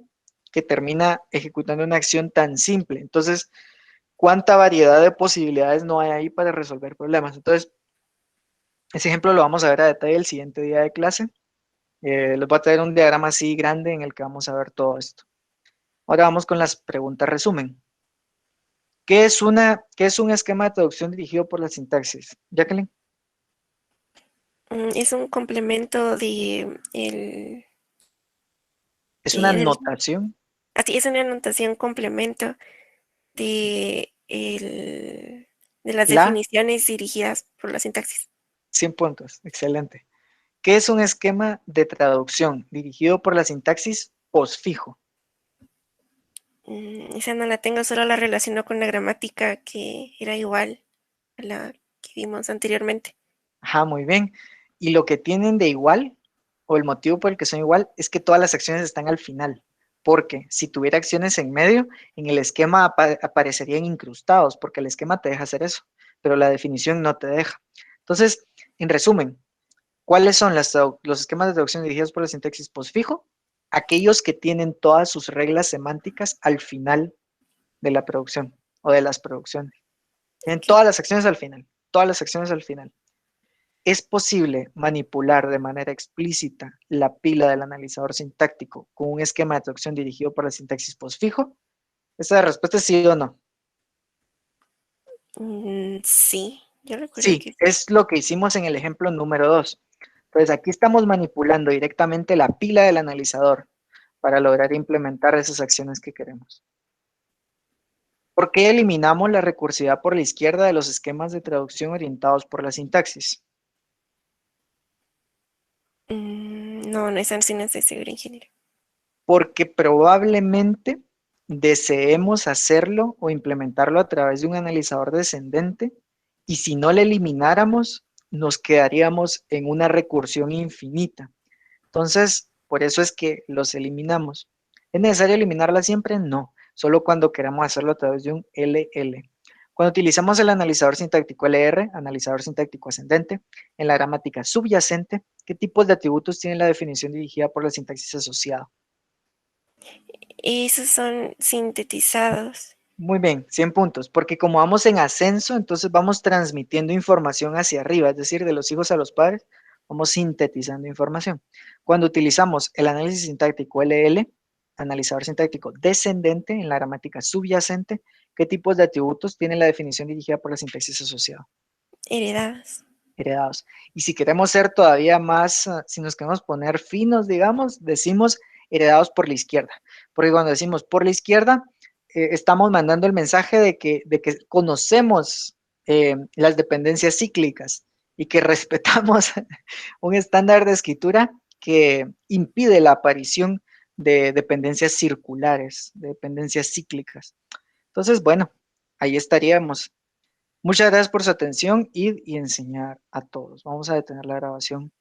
que termina ejecutando una acción tan simple. Entonces, ¿cuánta variedad de posibilidades no hay ahí para resolver problemas? Entonces, ese ejemplo lo vamos a ver a detalle el siguiente día de clase. Les voy a traer un diagrama así grande en el que vamos a ver todo esto. Ahora vamos con las preguntas resumen. ¿Qué es un esquema de traducción dirigido por la sintaxis? Jacqueline. Es un complemento de el, Es una del- notación. así es una anotación complemento de las La definiciones dirigidas por la sintaxis. 100 puntos. Excelente. ¿Qué es un esquema de traducción dirigido por la sintaxis postfijo? Esa no la tengo, solo la relaciono con la gramática que era igual a la que vimos anteriormente. Ajá, muy bien. Y lo que tienen de igual, o el motivo por el que son igual, es que todas las acciones están al final. Porque si tuviera acciones en medio, en el esquema aparecerían incrustados, porque el esquema te deja hacer eso, pero la definición no te deja. Entonces, en resumen, ¿cuáles son los esquemas de traducción dirigidos por la sintaxis postfijo? Aquellos que tienen todas sus reglas semánticas al final de la producción o de las producciones. Tienen Ok. todas las acciones al final, todas las acciones al final. ¿Es posible manipular de manera explícita la pila del analizador sintáctico con un esquema de traducción dirigido por la sintaxis postfijo? Esa respuesta es sí o no. Sí, yo recuerdo Sí, que sí. es lo que hicimos en el ejemplo número 2. Entonces aquí estamos manipulando directamente la pila del analizador para lograr implementar esas acciones que queremos. ¿Por qué eliminamos la recursividad por la izquierda de los esquemas de traducción orientados por la sintaxis? No, esa sí no estoy segura, ingeniero. Porque probablemente deseemos hacerlo o implementarlo a través de un analizador descendente y si no le elimináramos, nos quedaríamos en una recursión infinita. Entonces, por eso es que los eliminamos. ¿Es necesario eliminarla siempre? No, solo cuando queramos hacerlo a través de un LL. Cuando utilizamos el analizador sintáctico LR, analizador sintáctico ascendente, en la gramática subyacente, ¿qué tipos de atributos tiene la definición dirigida por la sintaxis asociada? Esos son sintetizados. Muy bien, 100 puntos, porque como vamos en ascenso, entonces vamos transmitiendo información hacia arriba, es decir, de los hijos a los padres, vamos sintetizando información. Cuando utilizamos el análisis sintáctico LL, analizador sintáctico descendente en la gramática subyacente, ¿qué tipos de atributos tiene la definición dirigida por la sintaxis asociada? Heredadas. Heredados. Y si queremos ser todavía más, si nos queremos poner finos, digamos, decimos heredados por la izquierda, porque cuando decimos por la izquierda, estamos mandando el mensaje de que conocemos las dependencias cíclicas y que respetamos un estándar de escritura que impide la aparición de dependencias circulares, de dependencias cíclicas. Entonces, bueno, ahí estaríamos. Muchas gracias por su atención y enseñar a todos. Vamos a detener la grabación.